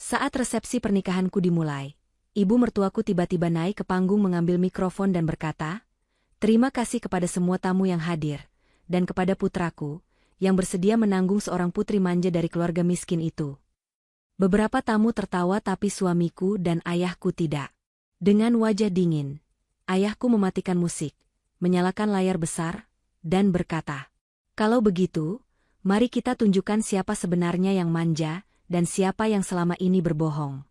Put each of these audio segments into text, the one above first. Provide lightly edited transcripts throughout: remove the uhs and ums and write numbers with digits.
Saat resepsi pernikahanku dimulai, ibu mertuaku tiba-tiba naik ke panggung mengambil mikrofon dan berkata, "Terima kasih kepada semua tamu yang hadir, dan kepada putraku, yang bersedia menanggung seorang putri manja dari keluarga miskin itu." Beberapa tamu tertawa tapi suamiku dan ayahku tidak. Dengan wajah dingin, ayahku mematikan musik, menyalakan layar besar, dan berkata, "Kalau begitu, mari kita tunjukkan siapa sebenarnya yang manja, dan siapa yang selama ini berbohong."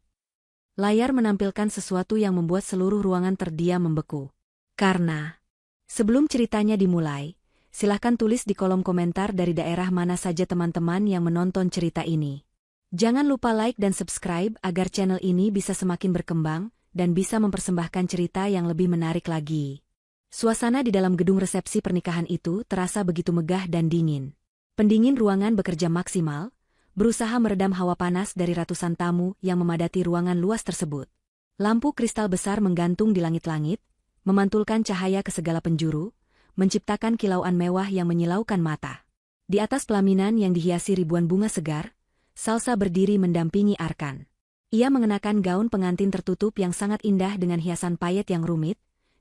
Layar menampilkan sesuatu yang membuat seluruh ruangan terdiam membeku. Karena, sebelum ceritanya dimulai, silahkan tulis di kolom komentar dari daerah mana saja teman-teman yang menonton cerita ini. Jangan lupa like dan subscribe agar channel ini bisa semakin berkembang, dan bisa mempersembahkan cerita yang lebih menarik lagi. Suasana di dalam gedung resepsi pernikahan itu terasa begitu megah dan dingin. Pendingin ruangan bekerja maksimal, berusaha meredam hawa panas dari ratusan tamu yang memadati ruangan luas tersebut. Lampu kristal besar menggantung di langit-langit, memantulkan cahaya ke segala penjuru, menciptakan kilauan mewah yang menyilaukan mata. Di atas pelaminan yang dihiasi ribuan bunga segar, Salsa berdiri mendampingi Arkan. Ia mengenakan gaun pengantin tertutup yang sangat indah dengan hiasan payet yang rumit,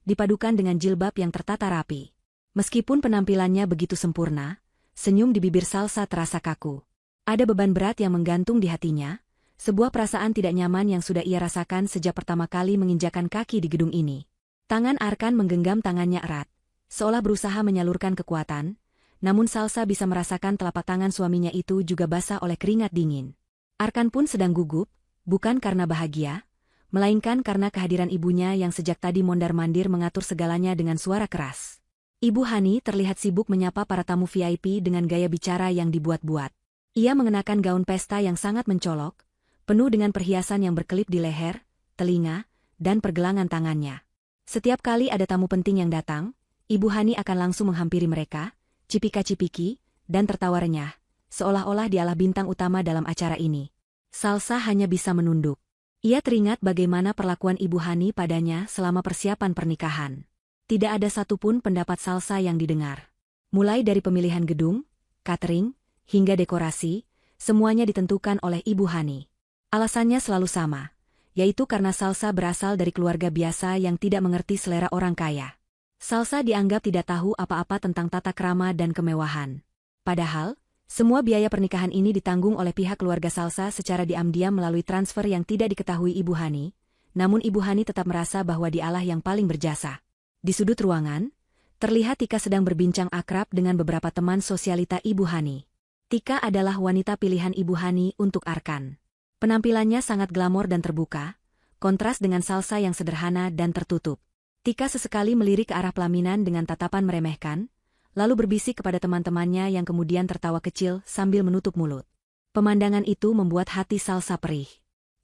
dipadukan dengan jilbab yang tertata rapi. Meskipun penampilannya begitu sempurna, senyum di bibir Salsa terasa kaku. Ada beban berat yang menggantung di hatinya, sebuah perasaan tidak nyaman yang sudah ia rasakan sejak pertama kali menginjakan kaki di gedung ini. Tangan Arkan menggenggam tangannya erat, seolah berusaha menyalurkan kekuatan, namun Salsa bisa merasakan telapak tangan suaminya itu juga basah oleh keringat dingin. Arkan pun sedang gugup, bukan karena bahagia, melainkan karena kehadiran ibunya yang sejak tadi mondar-mandir mengatur segalanya dengan suara keras. Ibu Hani terlihat sibuk menyapa para tamu VIP dengan gaya bicara yang dibuat-buat. Ia mengenakan gaun pesta yang sangat mencolok, penuh dengan perhiasan yang berkelip di leher, telinga, dan pergelangan tangannya. Setiap kali ada tamu penting yang datang, Ibu Hani akan langsung menghampiri mereka, cipika-cipiki, dan tertawa renyah, seolah-olah dialah bintang utama dalam acara ini. Salsa hanya bisa menunduk. Ia teringat bagaimana perlakuan Ibu Hani padanya selama persiapan pernikahan. Tidak ada satupun pendapat Salsa yang didengar. Mulai dari pemilihan gedung, catering, hingga dekorasi, semuanya ditentukan oleh Ibu Hani. Alasannya selalu sama, yaitu karena Salsa berasal dari keluarga biasa yang tidak mengerti selera orang kaya. Salsa dianggap tidak tahu apa-apa tentang tata krama dan kemewahan. Padahal, semua biaya pernikahan ini ditanggung oleh pihak keluarga Salsa secara diam-diam melalui transfer yang tidak diketahui Ibu Hani, namun Ibu Hani tetap merasa bahwa dialah yang paling berjasa. Di sudut ruangan, terlihat Tika sedang berbincang akrab dengan beberapa teman sosialita Ibu Hani. Tika adalah wanita pilihan Ibu Hani untuk Arkan. Penampilannya sangat glamor dan terbuka, kontras dengan Salsa yang sederhana dan tertutup. Tika sesekali melirik ke arah pelaminan dengan tatapan meremehkan, lalu berbisik kepada teman-temannya yang kemudian tertawa kecil sambil menutup mulut. Pemandangan itu membuat hati Salsa perih.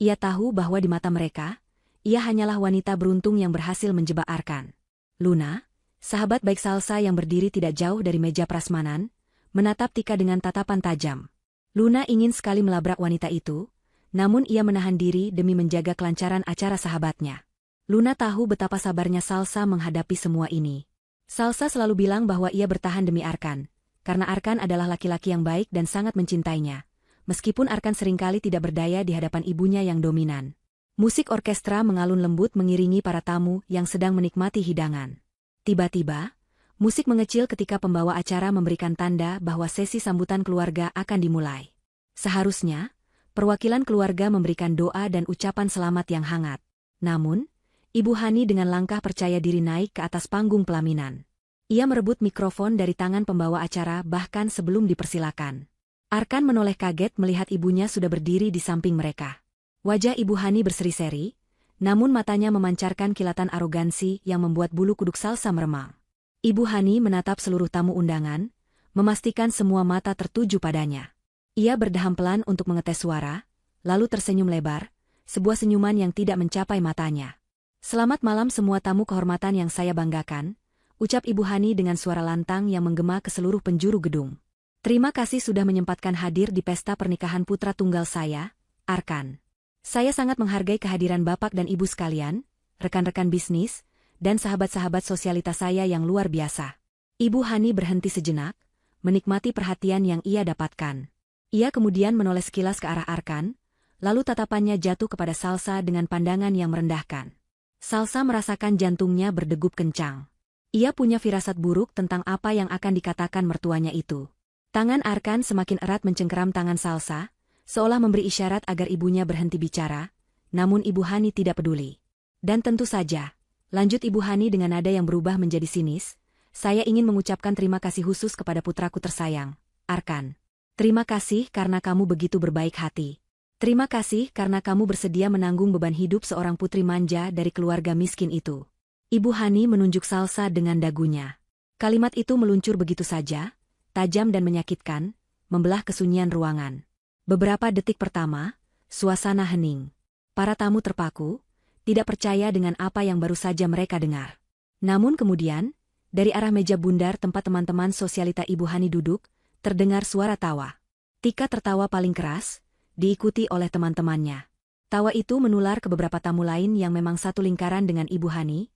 Ia tahu bahwa di mata mereka, ia hanyalah wanita beruntung yang berhasil menjebak Arkan. Luna, sahabat baik Salsa yang berdiri tidak jauh dari meja prasmanan, menatap Tika dengan tatapan tajam. Luna ingin sekali melabrak wanita itu, namun ia menahan diri demi menjaga kelancaran acara sahabatnya. Luna tahu betapa sabarnya Salsa menghadapi semua ini. Salsa selalu bilang bahwa ia bertahan demi Arkan, karena Arkan adalah laki-laki yang baik dan sangat mencintainya, meskipun Arkan seringkali tidak berdaya di hadapan ibunya yang dominan. Musik orkestra mengalun lembut mengiringi para tamu yang sedang menikmati hidangan. Tiba-tiba, musik mengecil ketika pembawa acara memberikan tanda bahwa sesi sambutan keluarga akan dimulai. Seharusnya, perwakilan keluarga memberikan doa dan ucapan selamat yang hangat. Namun, Ibu Hani dengan langkah percaya diri naik ke atas panggung pelaminan. Ia merebut mikrofon dari tangan pembawa acara bahkan sebelum dipersilakan. Arkan menoleh kaget melihat ibunya sudah berdiri di samping mereka. Wajah Ibu Hani berseri-seri, namun matanya memancarkan kilatan arogansi yang membuat bulu kuduk Salsa meremang. Ibu Hani menatap seluruh tamu undangan, memastikan semua mata tertuju padanya. Ia berdeham pelan untuk mengetes suara, lalu tersenyum lebar, sebuah senyuman yang tidak mencapai matanya. "Selamat malam semua tamu kehormatan yang saya banggakan," ucap Ibu Hani dengan suara lantang yang menggema ke seluruh penjuru gedung. "Terima kasih sudah menyempatkan hadir di pesta pernikahan putra tunggal saya, Arkan. Saya sangat menghargai kehadiran Bapak dan Ibu sekalian, rekan-rekan bisnis, dan sahabat-sahabat sosialitas saya yang luar biasa." Ibu Hani berhenti sejenak, menikmati perhatian yang ia dapatkan. Ia kemudian menoleh sekilas ke arah Arkan, Lalu tatapannya jatuh kepada Salsa dengan pandangan yang merendahkan. Salsa merasakan jantungnya berdegup kencang. Ia punya firasat buruk tentang apa yang akan dikatakan mertuanya itu. Tangan Arkan semakin erat mencengkeram tangan Salsa, seolah memberi isyarat agar ibunya berhenti bicara, namun Ibu Hani tidak peduli. Dan tentu saja, lanjut Ibu Hani dengan nada yang berubah menjadi sinis, saya ingin mengucapkan terima kasih khusus kepada putraku tersayang, Arkan. Terima kasih karena kamu begitu berbaik hati. Terima kasih karena kamu bersedia menanggung beban hidup seorang putri manja dari keluarga miskin itu. Ibu Hani menunjuk Salsa dengan dagunya. Kalimat itu meluncur begitu saja, tajam dan menyakitkan, membelah kesunyian ruangan. Beberapa detik pertama, suasana hening. Para tamu terpaku, tidak percaya dengan apa yang baru saja mereka dengar. Namun kemudian, dari arah meja bundar tempat teman-teman sosialita Ibu Hani duduk, terdengar suara tawa. Tika tertawa paling keras, diikuti oleh teman-temannya. Tawa itu menular ke beberapa tamu lain yang memang satu lingkaran dengan Ibu Hani,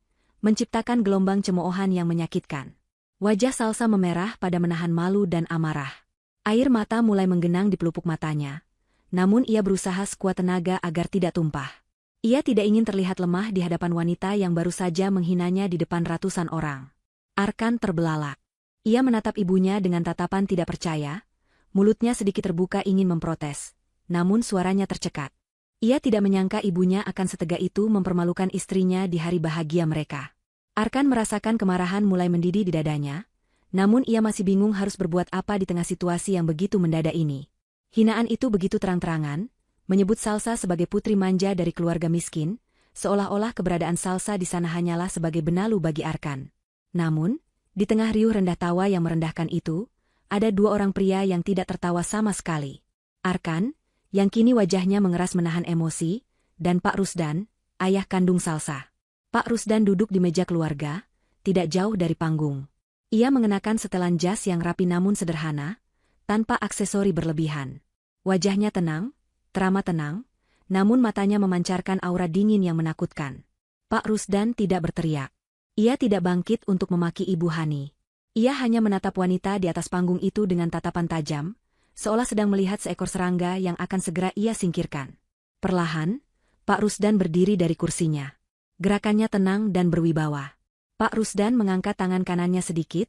menciptakan gelombang cemoohan yang menyakitkan. Wajah Salsa memerah pada menahan malu dan amarah. Air mata mulai menggenang di pelupuk matanya, namun ia berusaha sekuat tenaga agar tidak tumpah. Ia tidak ingin terlihat lemah di hadapan wanita yang baru saja menghinanya di depan ratusan orang. Arkan terbelalak. Ia menatap ibunya dengan tatapan tidak percaya, mulutnya sedikit terbuka ingin memprotes. Namun suaranya tercekat. Ia tidak menyangka ibunya akan setega itu mempermalukan istrinya di hari bahagia mereka. Arkan merasakan kemarahan mulai mendidih di dadanya, namun ia masih bingung harus berbuat apa di tengah situasi yang begitu mendadak ini. Hinaan itu begitu terang-terangan, menyebut Salsa sebagai putri manja dari keluarga miskin, seolah-olah keberadaan Salsa di sana hanyalah sebagai benalu bagi Arkan. Namun, di tengah riuh rendah tawa yang merendahkan itu, ada dua orang pria yang tidak tertawa sama sekali. Arkan, yang kini wajahnya mengeras menahan emosi, dan Pak Rusdan, ayah kandung Salsa. Pak Rusdan duduk di meja keluarga, tidak jauh dari panggung. Ia mengenakan setelan jas yang rapi namun sederhana, tanpa aksesori berlebihan. Wajahnya tenang, teramat tenang, namun matanya memancarkan aura dingin yang menakutkan. Pak Rusdan tidak berteriak. Ia tidak bangkit untuk memaki Ibu Hani. Ia hanya menatap wanita di atas panggung itu dengan tatapan tajam, seolah sedang melihat seekor serangga yang akan segera ia singkirkan. Perlahan, Pak Rusdan berdiri dari kursinya. Gerakannya tenang dan berwibawa. Pak Rusdan mengangkat tangan kanannya sedikit,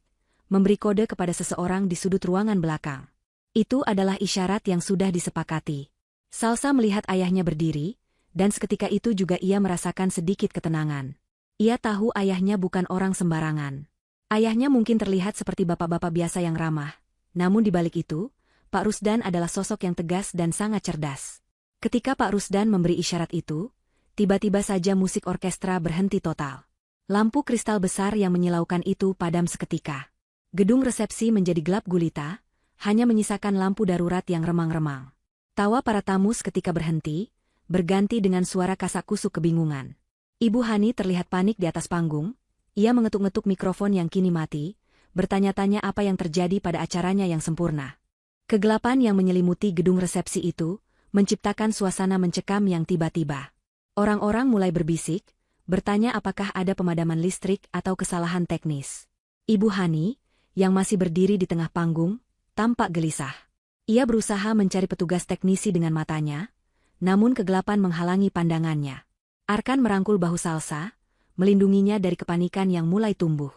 memberi kode kepada seseorang di sudut ruangan belakang. Itu adalah isyarat yang sudah disepakati. Salsa melihat ayahnya berdiri, dan seketika itu juga ia merasakan sedikit ketenangan. Ia tahu ayahnya bukan orang sembarangan. Ayahnya mungkin terlihat seperti bapak-bapak biasa yang ramah, namun di balik itu, Pak Rusdan adalah sosok yang tegas dan sangat cerdas. Ketika Pak Rusdan memberi isyarat itu, tiba-tiba saja musik orkestra berhenti total. Lampu kristal besar yang menyilaukan itu padam seketika. Gedung resepsi menjadi gelap gulita, hanya menyisakan lampu darurat yang remang-remang. Tawa para tamu seketika berhenti, berganti dengan suara kasak-kusuk kebingungan. Ibu Hani terlihat panik di atas panggung, ia mengetuk-ngetuk mikrofon yang kini mati, bertanya-tanya apa yang terjadi pada acaranya yang sempurna. Kegelapan yang menyelimuti gedung resepsi itu, menciptakan suasana mencekam yang tiba-tiba. Orang-orang mulai berbisik, bertanya apakah ada pemadaman listrik atau kesalahan teknis. Ibu Hani, yang masih berdiri di tengah panggung, tampak gelisah. Ia berusaha mencari petugas teknisi dengan matanya, namun kegelapan menghalangi pandangannya. Arkan merangkul bahu Salsa, melindunginya dari kepanikan yang mulai tumbuh.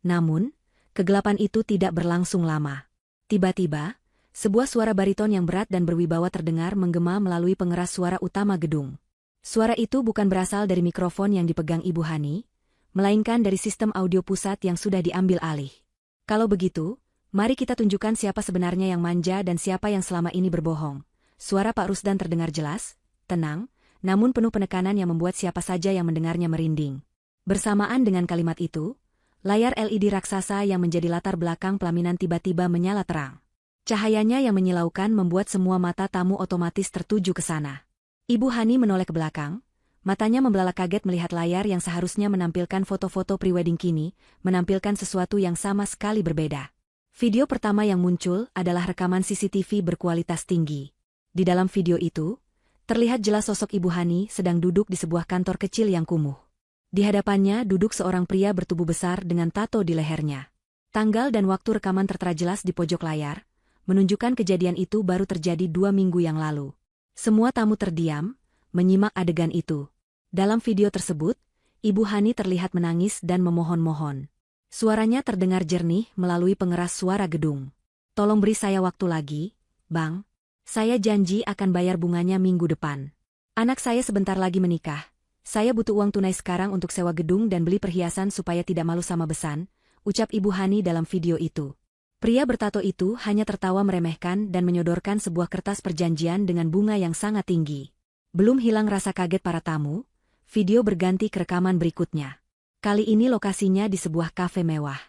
Namun, kegelapan itu tidak berlangsung lama. Tiba-tiba, sebuah suara bariton yang berat dan berwibawa terdengar menggema melalui pengeras suara utama gedung. Suara itu bukan berasal dari mikrofon yang dipegang Ibu Hani, melainkan dari sistem audio pusat yang sudah diambil alih. Kalau begitu, mari kita tunjukkan siapa sebenarnya yang manja dan siapa yang selama ini berbohong. Suara Pak Rusdan terdengar jelas, tenang, namun penuh penekanan yang membuat siapa saja yang mendengarnya merinding. Bersamaan dengan kalimat itu, layar LED raksasa yang menjadi latar belakang pelaminan tiba-tiba menyala terang. Cahayanya yang menyilaukan membuat semua mata tamu otomatis tertuju ke sana. Ibu Hani menoleh ke belakang, matanya membelalak kaget melihat layar yang seharusnya menampilkan foto-foto prewedding kini, menampilkan sesuatu yang sama sekali berbeda. Video pertama yang muncul adalah rekaman CCTV berkualitas tinggi. Di dalam video itu, terlihat jelas sosok Ibu Hani sedang duduk di sebuah kantor kecil yang kumuh. Di hadapannya duduk seorang pria bertubuh besar dengan tato di lehernya. Tanggal dan waktu rekaman tertera jelas di pojok layar, menunjukkan kejadian itu baru terjadi 2 minggu yang lalu. Semua tamu terdiam, menyimak adegan itu. Dalam video tersebut, Ibu Hani terlihat menangis dan memohon-mohon. Suaranya terdengar jernih melalui pengeras suara gedung. "Tolong beri saya waktu lagi, Bang. Saya janji akan bayar bunganya minggu depan. Anak saya sebentar lagi menikah. Saya butuh uang tunai sekarang untuk sewa gedung dan beli perhiasan supaya tidak malu sama besan," ucap Ibu Hani dalam video itu. Pria bertato itu hanya tertawa meremehkan dan menyodorkan sebuah kertas perjanjian dengan bunga yang sangat tinggi. Belum hilang rasa kaget para tamu, video berganti ke rekaman berikutnya. Kali ini lokasinya di sebuah kafe mewah.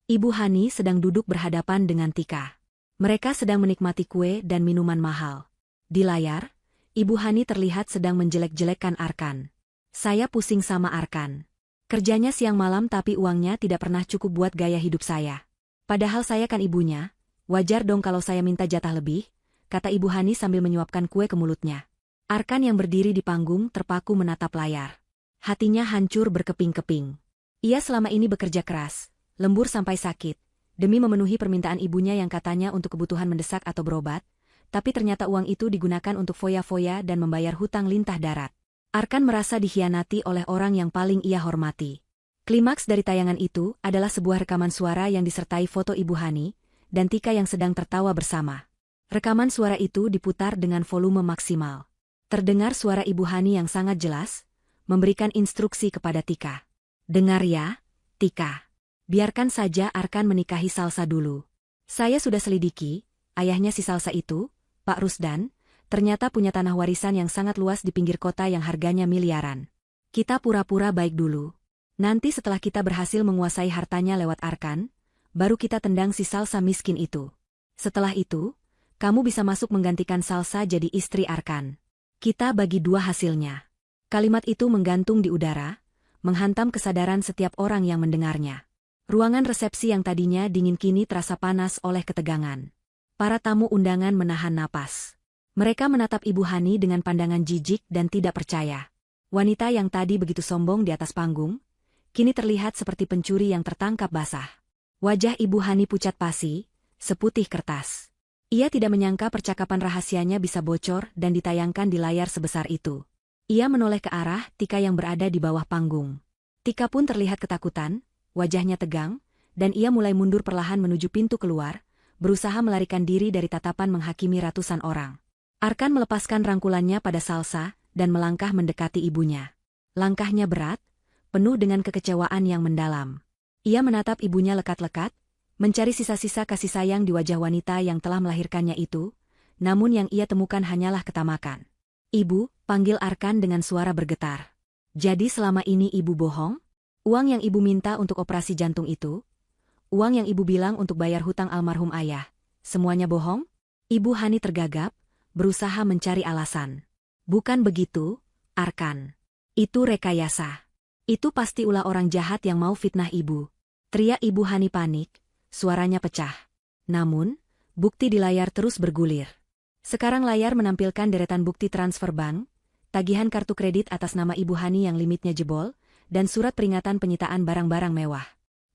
Ibu Hani sedang duduk berhadapan dengan Tika. Mereka sedang menikmati kue dan minuman mahal. Di layar, Ibu Hani terlihat sedang menjelek-jelekkan Arkan. "Saya pusing sama Arkan. Kerjanya siang malam tapi uangnya tidak pernah cukup buat gaya hidup saya. Padahal saya kan ibunya, wajar dong kalau saya minta jatah lebih," kata Ibu Hani sambil menyuapkan kue ke mulutnya. Arkan yang berdiri di panggung terpaku menatap layar. Hatinya hancur berkeping-keping. Ia selama ini bekerja keras, lembur sampai sakit, demi memenuhi permintaan ibunya yang katanya untuk kebutuhan mendesak atau berobat, tapi ternyata uang itu digunakan untuk foya-foya dan membayar hutang lintah darat. Arkan merasa dikhianati oleh orang yang paling ia hormati. Klimaks dari tayangan itu adalah sebuah rekaman suara yang disertai foto Ibu Hani dan Tika yang sedang tertawa bersama. Rekaman suara itu diputar dengan volume maksimal. Terdengar suara Ibu Hani yang sangat jelas, memberikan instruksi kepada Tika. "Dengar ya, Tika. Biarkan saja Arkan menikahi Salsa dulu. Saya sudah selidiki, ayahnya si Salsa itu, Pak Rusdan, ternyata punya tanah warisan yang sangat luas di pinggir kota yang harganya miliaran. Kita pura-pura baik dulu. Nanti setelah kita berhasil menguasai hartanya lewat Arkan, baru kita tendang si Salsa miskin itu. Setelah itu, kamu bisa masuk menggantikan Salsa jadi istri Arkan. Kita bagi dua hasilnya." Kalimat itu menggantung di udara, menghantam kesadaran setiap orang yang mendengarnya. Ruangan resepsi yang tadinya dingin kini terasa panas oleh ketegangan. Para tamu undangan menahan napas. Mereka menatap Ibu Hani dengan pandangan jijik dan tidak percaya. Wanita yang tadi begitu sombong di atas panggung, kini terlihat seperti pencuri yang tertangkap basah. Wajah Ibu Hani pucat pasi, seputih kertas. Ia tidak menyangka percakapan rahasianya bisa bocor dan ditayangkan di layar sebesar itu. Ia menoleh ke arah Tika yang berada di bawah panggung. Tika pun terlihat ketakutan, wajahnya tegang, dan ia mulai mundur perlahan menuju pintu keluar, berusaha melarikan diri dari tatapan menghakimi ratusan orang. Arkan melepaskan rangkulannya pada Salsa dan melangkah mendekati ibunya. Langkahnya berat, penuh dengan kekecewaan yang mendalam. Ia menatap ibunya lekat-lekat, mencari sisa-sisa kasih sayang di wajah wanita yang telah melahirkannya itu, namun yang ia temukan hanyalah ketamakan. "Ibu," panggil Arkan dengan suara bergetar. "Jadi selama ini ibu bohong? Uang yang ibu minta untuk operasi jantung itu? Uang yang ibu bilang untuk bayar hutang almarhum ayah? Semuanya bohong?" Ibu Hani tergagap, berusaha mencari alasan. "Bukan begitu, Arkan. Itu rekayasa. Itu pasti ulah orang jahat yang mau fitnah ibu," teriak Ibu Hani panik, suaranya pecah. Namun, bukti di layar terus bergulir. Sekarang layar menampilkan deretan bukti transfer bank, tagihan kartu kredit atas nama Ibu Hani yang limitnya jebol, dan surat peringatan penyitaan barang-barang mewah.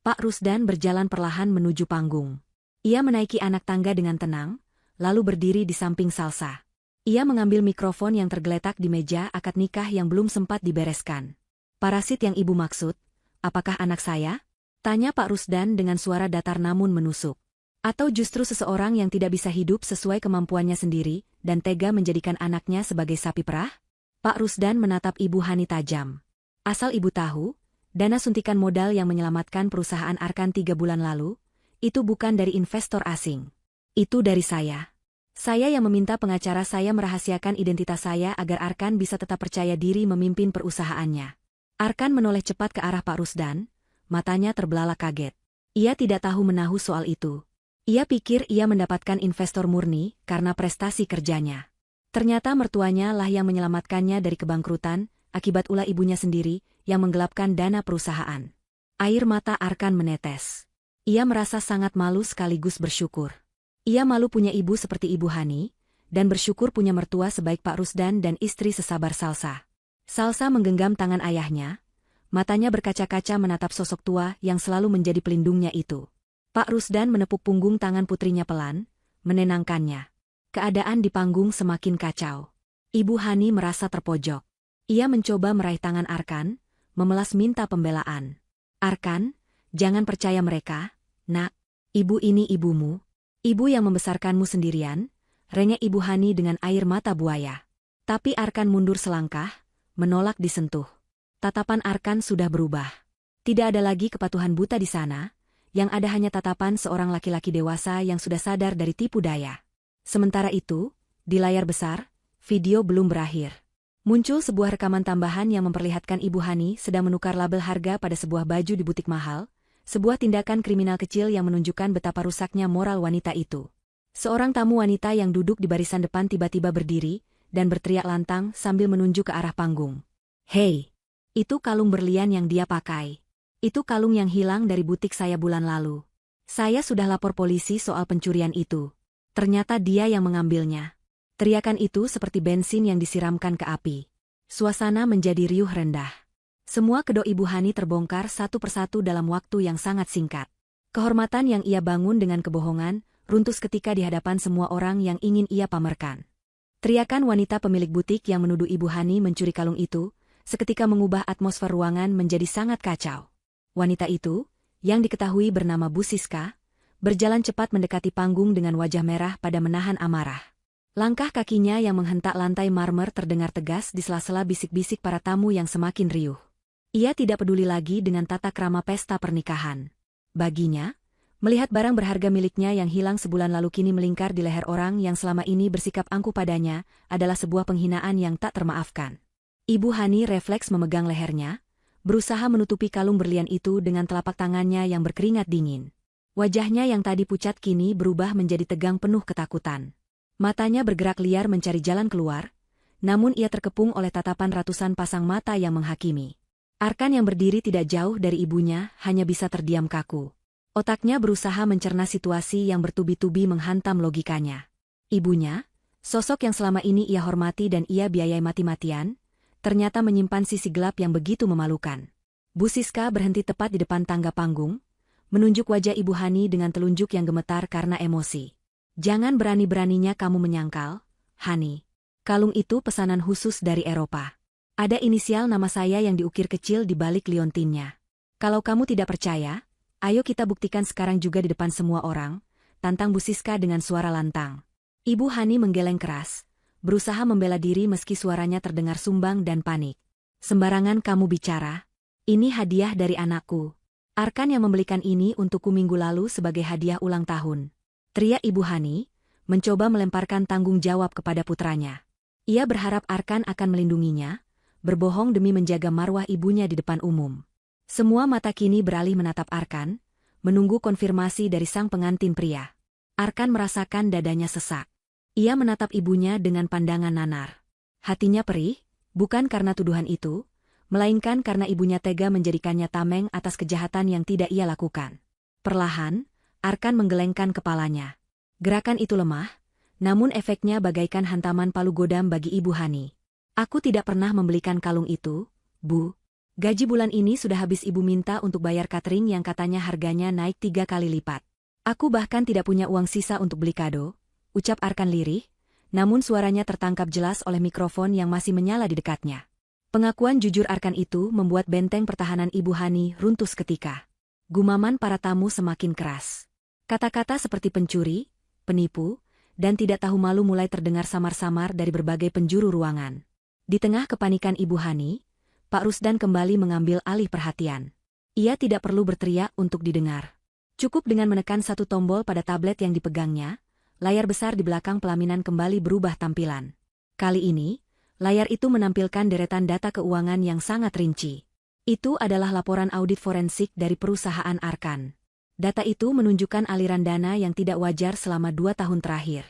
Pak Rusdan berjalan perlahan menuju panggung. Ia menaiki anak tangga dengan tenang, lalu berdiri di samping Salsa. Ia mengambil mikrofon yang tergeletak di meja akad nikah yang belum sempat dibereskan. "Parasit yang ibu maksud, apakah anak saya?" tanya Pak Rusdan dengan suara datar namun menusuk. "Atau justru seseorang yang tidak bisa hidup sesuai kemampuannya sendiri dan tega menjadikan anaknya sebagai sapi perah?" Pak Rusdan menatap Ibu Hani tajam. "Asal ibu tahu, dana suntikan modal yang menyelamatkan perusahaan Arkan 3 bulan lalu, itu bukan dari investor asing. Itu dari saya. Saya yang meminta pengacara saya merahasiakan identitas saya agar Arkan bisa tetap percaya diri memimpin perusahaannya." Arkan menoleh cepat ke arah Pak Rusdan, matanya terbelalak kaget. Ia tidak tahu menahu soal itu. Ia pikir ia mendapatkan investor murni karena prestasi kerjanya. Ternyata mertuanya lah yang menyelamatkannya dari kebangkrutan akibat ulah ibunya sendiri yang menggelapkan dana perusahaan. Air mata Arkan menetes. Ia merasa sangat malu sekaligus bersyukur. Ia malu punya ibu seperti Ibu Hani, dan bersyukur punya mertua sebaik Pak Rusdan dan istri sesabar Salsa. Salsa menggenggam tangan ayahnya, matanya berkaca-kaca menatap sosok tua yang selalu menjadi pelindungnya itu. Pak Rusdan menepuk punggung tangan putrinya pelan, menenangkannya. Keadaan di panggung semakin kacau. Ibu Hani merasa terpojok. Ia mencoba meraih tangan Arkan, memelas minta pembelaan. Arkan, jangan percaya mereka, nak. Ibu ini ibumu. Ibu yang membesarkanmu sendirian, rengek Ibu Hani dengan air mata buaya. Tapi Arkan mundur selangkah, menolak disentuh. Tatapan Arkan sudah berubah. Tidak ada lagi kepatuhan buta di sana, yang ada hanya tatapan seorang laki-laki dewasa yang sudah sadar dari tipu daya. Sementara itu, di layar besar, video belum berakhir. Muncul sebuah rekaman tambahan yang memperlihatkan Ibu Hani sedang menukar label harga pada sebuah baju di butik mahal, sebuah tindakan kriminal kecil yang menunjukkan betapa rusaknya moral wanita itu. Seorang tamu wanita yang duduk di barisan depan tiba-tiba berdiri, dan berteriak lantang sambil menunjuk ke arah panggung. Hei, itu kalung berlian yang dia pakai. Itu kalung yang hilang dari butik saya bulan lalu. Saya sudah lapor polisi soal pencurian itu. Ternyata dia yang mengambilnya. Teriakan itu seperti bensin yang disiramkan ke api. Suasana menjadi riuh rendah. Semua kedok Ibu Hani terbongkar satu persatu dalam waktu yang sangat singkat. Kehormatan yang ia bangun dengan kebohongan, runtuh seketika di hadapan semua orang yang ingin ia pamerkan. Teriakan wanita pemilik butik yang menuduh Ibu Hani mencuri kalung itu, seketika mengubah atmosfer ruangan menjadi sangat kacau. Wanita itu, yang diketahui bernama Bu Siska, berjalan cepat mendekati panggung dengan wajah merah pada menahan amarah. Langkah kakinya yang menghentak lantai marmer terdengar tegas di sela-sela bisik-bisik para tamu yang semakin riuh. Ia tidak peduli lagi dengan tata krama pesta pernikahan. Baginya, melihat barang berharga miliknya yang hilang sebulan lalu kini melingkar di leher orang yang selama ini bersikap angkuh padanya, adalah sebuah penghinaan yang tak termaafkan. Ibu Hani refleks memegang lehernya, berusaha menutupi kalung berlian itu dengan telapak tangannya yang berkeringat dingin. Wajahnya yang tadi pucat kini berubah menjadi tegang penuh ketakutan. Matanya bergerak liar mencari jalan keluar, namun ia terkepung oleh tatapan ratusan pasang mata yang menghakimi. Arkan yang berdiri tidak jauh dari ibunya hanya bisa terdiam kaku. Otaknya berusaha mencerna situasi yang bertubi-tubi menghantam logikanya. Ibunya, sosok yang selama ini ia hormati dan ia biayai mati-matian, ternyata menyimpan sisi gelap yang begitu memalukan. Bu Siska berhenti tepat di depan tangga panggung, menunjuk wajah Ibu Hani dengan telunjuk yang gemetar karena emosi. Jangan berani-beraninya kamu menyangkal, Hani. Kalung itu pesanan khusus dari Eropa. Ada inisial nama saya yang diukir kecil di balik liontinnya. Kalau kamu tidak percaya, ayo kita buktikan sekarang juga di depan semua orang, tantang Bu Siska dengan suara lantang. Ibu Hani menggeleng keras, berusaha membela diri meski suaranya terdengar sumbang dan panik. Sembarangan kamu bicara. Ini hadiah dari anakku. Arkan yang membelikan ini untukku minggu lalu sebagai hadiah ulang tahun. Teriak Ibu Hani, mencoba melemparkan tanggung jawab kepada putranya. Ia berharap Arkan akan melindunginya, berbohong demi menjaga marwah ibunya di depan umum. Semua mata kini beralih menatap Arkan, menunggu konfirmasi dari sang pengantin pria. Arkan merasakan dadanya sesak. Ia menatap ibunya dengan pandangan nanar. Hatinya perih, bukan karena tuduhan itu, melainkan karena ibunya tega menjadikannya tameng atas kejahatan yang tidak ia lakukan. Perlahan, Arkan menggelengkan kepalanya. Gerakan itu lemah, namun efeknya bagaikan hantaman palu godam bagi Ibu Hani. Aku tidak pernah membelikan kalung itu, Bu. Gaji bulan ini sudah habis Ibu minta untuk bayar catering yang katanya harganya naik 3 kali lipat. Aku bahkan tidak punya uang sisa untuk beli kado, ucap Arkan lirih, namun suaranya tertangkap jelas oleh mikrofon yang masih menyala di dekatnya. Pengakuan jujur Arkan itu membuat benteng pertahanan Ibu Hani runtuh seketika. Gumaman para tamu semakin keras. Kata-kata seperti pencuri, penipu, dan tidak tahu malu mulai terdengar samar-samar dari berbagai penjuru ruangan. Di tengah kepanikan Ibu Hani, Pak Rusdan kembali mengambil alih perhatian. Ia tidak perlu berteriak untuk didengar. Cukup dengan menekan satu tombol pada tablet yang dipegangnya, layar besar di belakang pelaminan kembali berubah tampilan. Kali ini, layar itu menampilkan deretan data keuangan yang sangat rinci. Itu adalah laporan audit forensik dari perusahaan Arkan. Data itu menunjukkan aliran dana yang tidak wajar selama 2 tahun terakhir.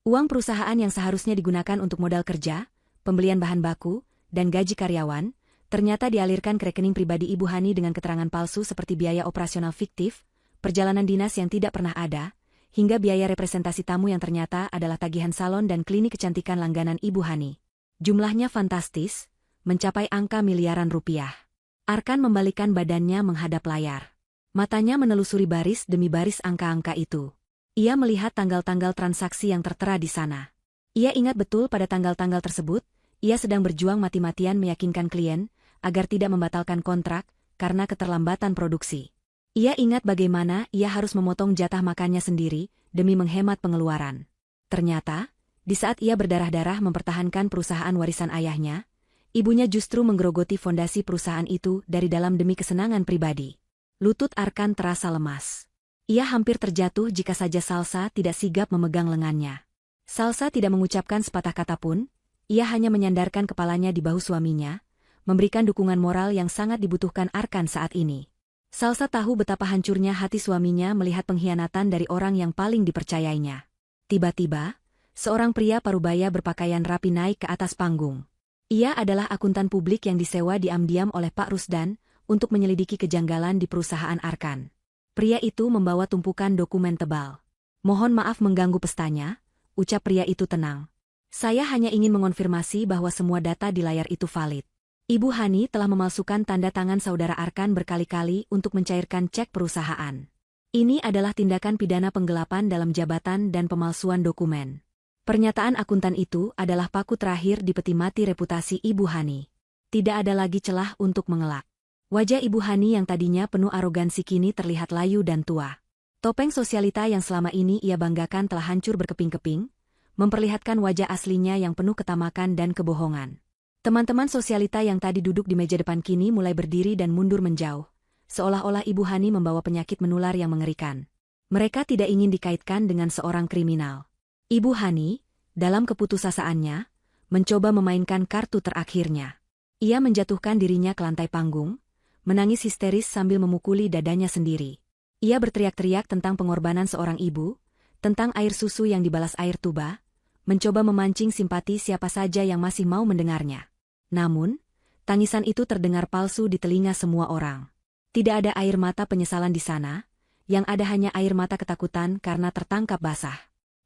Uang perusahaan yang seharusnya digunakan untuk modal kerja, pembelian bahan baku, dan gaji karyawan, ternyata dialirkan ke rekening pribadi Ibu Hani dengan keterangan palsu seperti biaya operasional fiktif, perjalanan dinas yang tidak pernah ada, hingga biaya representasi tamu yang ternyata adalah tagihan salon dan klinik kecantikan langganan Ibu Hani. Jumlahnya fantastis, mencapai angka miliaran rupiah. Arkan membalikkan badannya menghadap layar. Matanya menelusuri baris demi baris angka-angka itu. Ia melihat tanggal-tanggal transaksi yang tertera di sana. Ia ingat betul pada tanggal-tanggal tersebut, ia sedang berjuang mati-matian meyakinkan klien agar tidak membatalkan kontrak karena keterlambatan produksi. Ia ingat bagaimana ia harus memotong jatah makannya sendiri demi menghemat pengeluaran. Ternyata, di saat ia berdarah-darah mempertahankan perusahaan warisan ayahnya, ibunya justru menggerogoti fondasi perusahaan itu dari dalam demi kesenangan pribadi. Lutut Arkan terasa lemas. Ia hampir terjatuh jika saja Salsa tidak sigap memegang lengannya. Salsa tidak mengucapkan sepatah kata pun, ia hanya menyandarkan kepalanya di bahu suaminya, memberikan dukungan moral yang sangat dibutuhkan Arkan saat ini. Salsa tahu betapa hancurnya hati suaminya melihat pengkhianatan dari orang yang paling dipercayainya. Tiba-tiba, seorang pria parubaya berpakaian rapi naik ke atas panggung. Ia adalah akuntan publik yang disewa diam-diam oleh Pak Rusdan untuk menyelidiki kejanggalan di perusahaan Arkan. Pria itu membawa tumpukan dokumen tebal. "Mohon maaf mengganggu pestanya," ucap pria itu tenang. "Saya hanya ingin mengonfirmasi bahwa semua data di layar itu valid. Ibu Hani telah memalsukan tanda tangan saudara Arkan berkali-kali untuk mencairkan cek perusahaan. Ini adalah tindakan pidana penggelapan dalam jabatan dan pemalsuan dokumen." Pernyataan akuntan itu adalah paku terakhir di peti mati reputasi Ibu Hani. Tidak ada lagi celah untuk mengelak. Wajah Ibu Hani yang tadinya penuh arogansi kini terlihat layu dan tua. Topeng sosialita yang selama ini ia banggakan telah hancur berkeping-keping, memperlihatkan wajah aslinya yang penuh ketamakan dan kebohongan. Teman-teman sosialita yang tadi duduk di meja depan kini mulai berdiri dan mundur menjauh, seolah-olah Ibu Hani membawa penyakit menular yang mengerikan. Mereka tidak ingin dikaitkan dengan seorang kriminal. Ibu Hani, dalam keputusasaannya, mencoba memainkan kartu terakhirnya. Ia menjatuhkan dirinya ke lantai panggung, menangis histeris sambil memukuli dadanya sendiri. Ia berteriak-teriak tentang pengorbanan seorang ibu, tentang air susu yang dibalas air tuba, mencoba memancing simpati siapa saja yang masih mau mendengarnya. Namun, tangisan itu terdengar palsu di telinga semua orang. Tidak ada air mata penyesalan di sana, yang ada hanya air mata ketakutan karena tertangkap basah.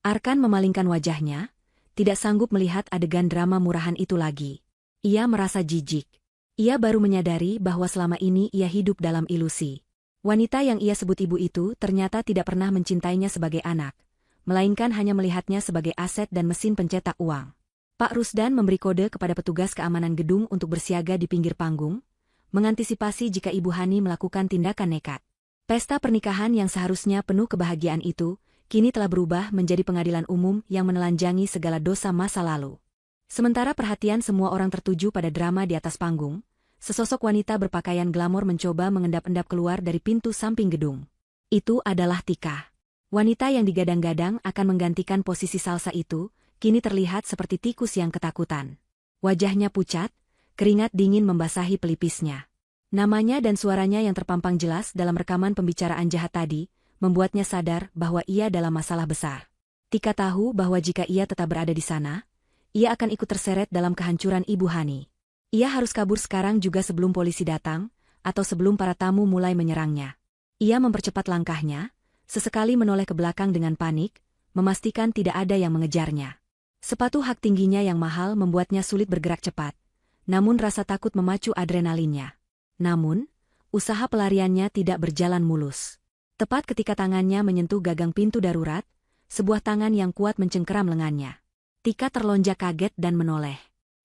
Arkan memalingkan wajahnya, tidak sanggup melihat adegan drama murahan itu lagi. Ia merasa jijik. Ia baru menyadari bahwa selama ini ia hidup dalam ilusi. Wanita yang ia sebut ibu itu ternyata tidak pernah mencintainya sebagai anak, melainkan hanya melihatnya sebagai aset dan mesin pencetak uang. Pak Rusdan memberi kode kepada petugas keamanan gedung untuk bersiaga di pinggir panggung, mengantisipasi jika Ibu Hani melakukan tindakan nekat. Pesta pernikahan yang seharusnya penuh kebahagiaan itu, kini telah berubah menjadi pengadilan umum yang menelanjangi segala dosa masa lalu. Sementara perhatian semua orang tertuju pada drama di atas panggung, sesosok wanita berpakaian glamor mencoba mengendap-endap keluar dari pintu samping gedung. Itu adalah Tika. Wanita yang digadang-gadang akan menggantikan posisi Salsa itu, kini terlihat seperti tikus yang ketakutan. Wajahnya pucat, keringat dingin membasahi pelipisnya. Namanya dan suaranya yang terpampang jelas dalam rekaman pembicaraan jahat tadi, membuatnya sadar bahwa ia dalam masalah besar. Tika tahu bahwa jika ia tetap berada di sana, ia akan ikut terseret dalam kehancuran Ibu Hani. Ia harus kabur sekarang juga sebelum polisi datang, atau sebelum para tamu mulai menyerangnya. Ia mempercepat langkahnya, sesekali menoleh ke belakang dengan panik, memastikan tidak ada yang mengejarnya. Sepatu hak tingginya yang mahal membuatnya sulit bergerak cepat, namun rasa takut memacu adrenalinnya. Namun, usaha pelariannya tidak berjalan mulus. Tepat ketika tangannya menyentuh gagang pintu darurat, sebuah tangan yang kuat mencengkeram lengannya. Tika terlonjak kaget dan menoleh.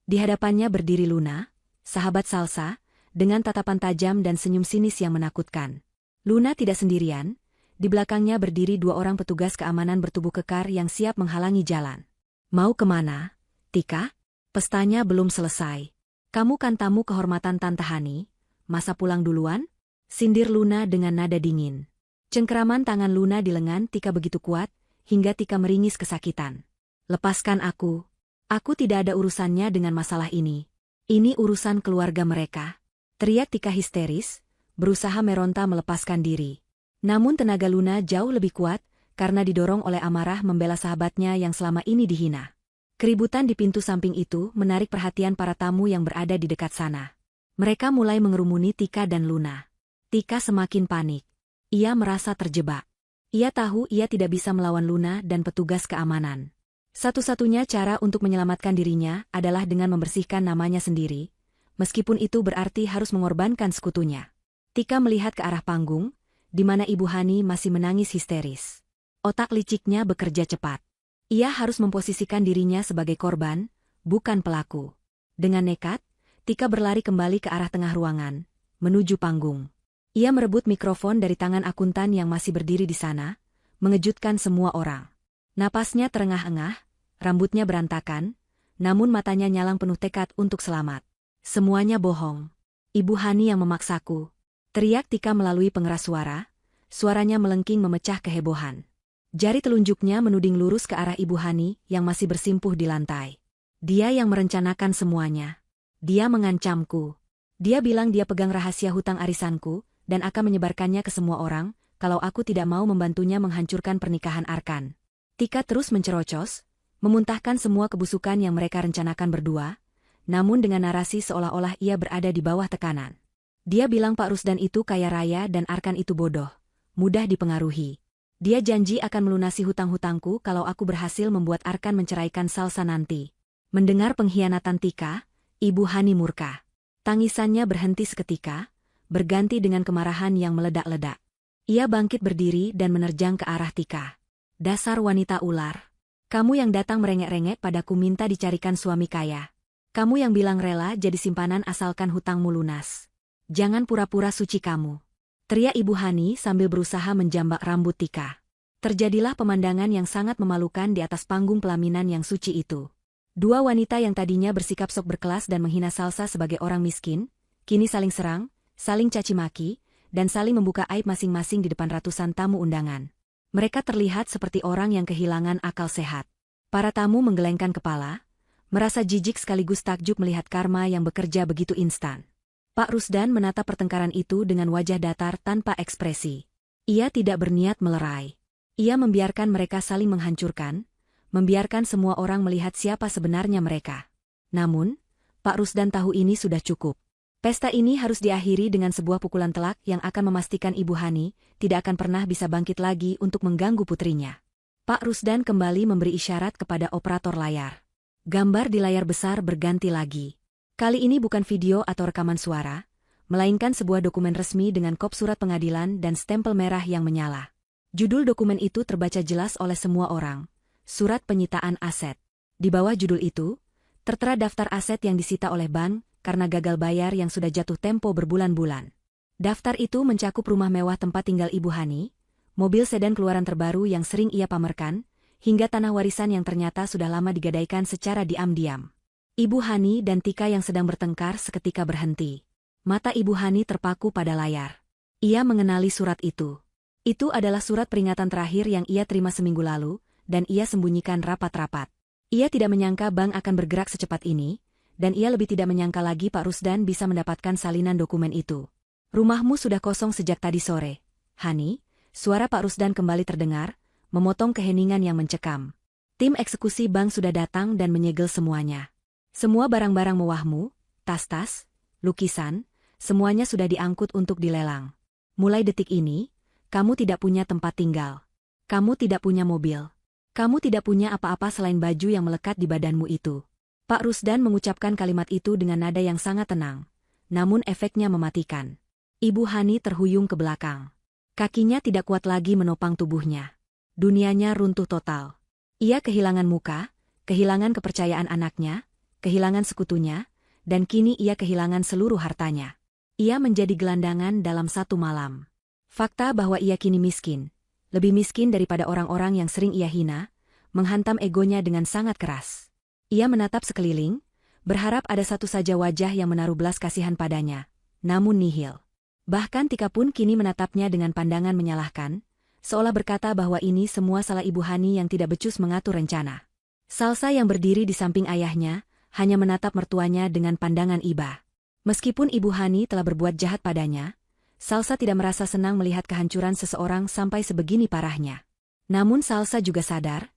Di hadapannya berdiri Luna, sahabat Salsa, dengan tatapan tajam dan senyum sinis yang menakutkan. Luna tidak sendirian, di belakangnya berdiri dua orang petugas keamanan bertubuh kekar yang siap menghalangi jalan. "Mau kemana, Tika? Pestanya belum selesai. Kamu kan tamu kehormatan Tante Hani, masa pulang duluan?" sindir Luna dengan nada dingin. Cengkeraman tangan Luna di lengan Tika begitu kuat, hingga Tika meringis kesakitan. "Lepaskan aku. Aku tidak ada urusannya dengan masalah ini. Ini urusan keluarga mereka," teriak Tika histeris, berusaha meronta melepaskan diri. Namun tenaga Luna jauh lebih kuat, karena didorong oleh amarah membela sahabatnya yang selama ini dihina. Keributan di pintu samping itu menarik perhatian para tamu yang berada di dekat sana. Mereka mulai mengerumuni Tika dan Luna. Tika semakin panik. Ia merasa terjebak. Ia tahu ia tidak bisa melawan Luna dan petugas keamanan. Satu-satunya cara untuk menyelamatkan dirinya adalah dengan membersihkan namanya sendiri, meskipun itu berarti harus mengorbankan sekutunya. Tika melihat ke arah panggung, di mana Ibu Hani masih menangis histeris. Otak liciknya bekerja cepat. Ia harus memposisikan dirinya sebagai korban, bukan pelaku. Dengan nekat, Tika berlari kembali ke arah tengah ruangan, menuju panggung. Ia merebut mikrofon dari tangan akuntan yang masih berdiri di sana, mengejutkan semua orang. Napasnya terengah-engah, rambutnya berantakan, namun matanya nyalang penuh tekad untuk selamat. Semuanya bohong. Ibu Hani yang memaksaku. Teriak Tika melalui pengeras suara, suaranya melengking memecah kehebohan. Jari telunjuknya menuding lurus ke arah Ibu Hani yang masih bersimpuh di lantai. Dia yang merencanakan semuanya. Dia mengancamku. Dia bilang dia pegang rahasia hutang arisanku, dan akan menyebarkannya ke semua orang, kalau aku tidak mau membantunya menghancurkan pernikahan Arkan. Tika terus mencerocos, memuntahkan semua kebusukan yang mereka rencanakan berdua, namun dengan narasi seolah-olah ia berada di bawah tekanan. Dia bilang Pak Rusdan itu kaya raya dan Arkan itu bodoh, mudah dipengaruhi. Dia janji akan melunasi hutang-hutangku kalau aku berhasil membuat Arkan menceraikan Salsa nanti. Mendengar pengkhianatan Tika, Ibu Hani murka. Tangisannya berhenti seketika, berganti dengan kemarahan yang meledak-ledak. Ia bangkit berdiri dan menerjang ke arah Tika. Dasar wanita ular. Kamu yang datang merengek-rengek padaku minta dicarikan suami kaya. Kamu yang bilang rela jadi simpanan asalkan hutangmu lunas. Jangan pura-pura suci kamu. Teriak Ibu Hani sambil berusaha menjambak rambut Tika. Terjadilah pemandangan yang sangat memalukan di atas panggung pelaminan yang suci itu. Dua wanita yang tadinya bersikap sok berkelas dan menghina Salsa sebagai orang miskin, kini saling serang, saling caci maki, dan saling membuka aib masing-masing di depan ratusan tamu undangan. Mereka terlihat seperti orang yang kehilangan akal sehat. Para tamu menggelengkan kepala, merasa jijik sekaligus takjub melihat karma yang bekerja begitu instan. Pak Rusdan menatap pertengkaran itu dengan wajah datar tanpa ekspresi. Ia tidak berniat melerai. Ia membiarkan mereka saling menghancurkan, membiarkan semua orang melihat siapa sebenarnya mereka. Namun, Pak Rusdan tahu ini sudah cukup. Pesta ini harus diakhiri dengan sebuah pukulan telak yang akan memastikan Ibu Hani tidak akan pernah bisa bangkit lagi untuk mengganggu putrinya. Pak Rusdan kembali memberi isyarat kepada operator layar. Gambar di layar besar berganti lagi. Kali ini bukan video atau rekaman suara, melainkan sebuah dokumen resmi dengan kop surat pengadilan dan stempel merah yang menyala. Judul dokumen itu terbaca jelas oleh semua orang, Surat Penyitaan Aset. Di bawah judul itu, tertera daftar aset yang disita oleh bank karena gagal bayar yang sudah jatuh tempo berbulan-bulan. Daftar itu mencakup rumah mewah tempat tinggal Ibu Hani, mobil sedan keluaran terbaru yang sering ia pamerkan, hingga tanah warisan yang ternyata sudah lama digadaikan secara diam-diam. Ibu Hani dan Tika yang sedang bertengkar seketika berhenti. Mata Ibu Hani terpaku pada layar. Ia mengenali surat itu. Itu adalah surat peringatan terakhir yang ia terima seminggu lalu, dan ia sembunyikan rapat-rapat. Ia tidak menyangka bank akan bergerak secepat ini, dan ia lebih tidak menyangka lagi Pak Rusdan bisa mendapatkan salinan dokumen itu. Rumahmu sudah kosong sejak tadi sore, Hani. Suara Pak Rusdan kembali terdengar, memotong keheningan yang mencekam. Tim eksekusi bank sudah datang dan menyegel semuanya. Semua barang-barang mewahmu, tas-tas, lukisan, semuanya sudah diangkut untuk dilelang. Mulai detik ini, kamu tidak punya tempat tinggal. Kamu tidak punya mobil. Kamu tidak punya apa-apa selain baju yang melekat di badanmu itu. Pak Rusdan mengucapkan kalimat itu dengan nada yang sangat tenang, namun efeknya mematikan. Ibu Hani terhuyung ke belakang. Kakinya tidak kuat lagi menopang tubuhnya. Dunianya runtuh total. Ia kehilangan muka, kehilangan kepercayaan anaknya, kehilangan sekutunya, dan kini ia kehilangan seluruh hartanya. Ia menjadi gelandangan dalam satu malam. Fakta bahwa ia kini miskin, lebih miskin daripada orang-orang yang sering ia hina, menghantam egonya dengan sangat keras. Ia menatap sekeliling, berharap ada satu saja wajah yang menaruh belas kasihan padanya, namun nihil. Bahkan Tika pun kini menatapnya dengan pandangan menyalahkan, seolah berkata bahwa ini semua salah Ibu Hani yang tidak becus mengatur rencana. Salsa yang berdiri di samping ayahnya, hanya menatap mertuanya dengan pandangan iba. Meskipun Ibu Hani telah berbuat jahat padanya, Salsa tidak merasa senang melihat kehancuran seseorang sampai sebegini parahnya. Namun Salsa juga sadar,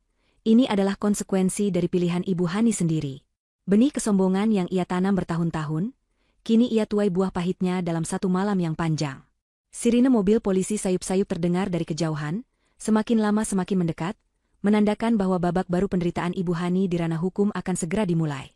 ini adalah konsekuensi dari pilihan Ibu Hani sendiri. Benih kesombongan yang ia tanam bertahun-tahun, kini ia tuai buah pahitnya dalam satu malam yang panjang. Sirine mobil polisi sayup-sayup terdengar dari kejauhan, semakin lama semakin mendekat, menandakan bahwa babak baru penderitaan Ibu Hani di ranah hukum akan segera dimulai.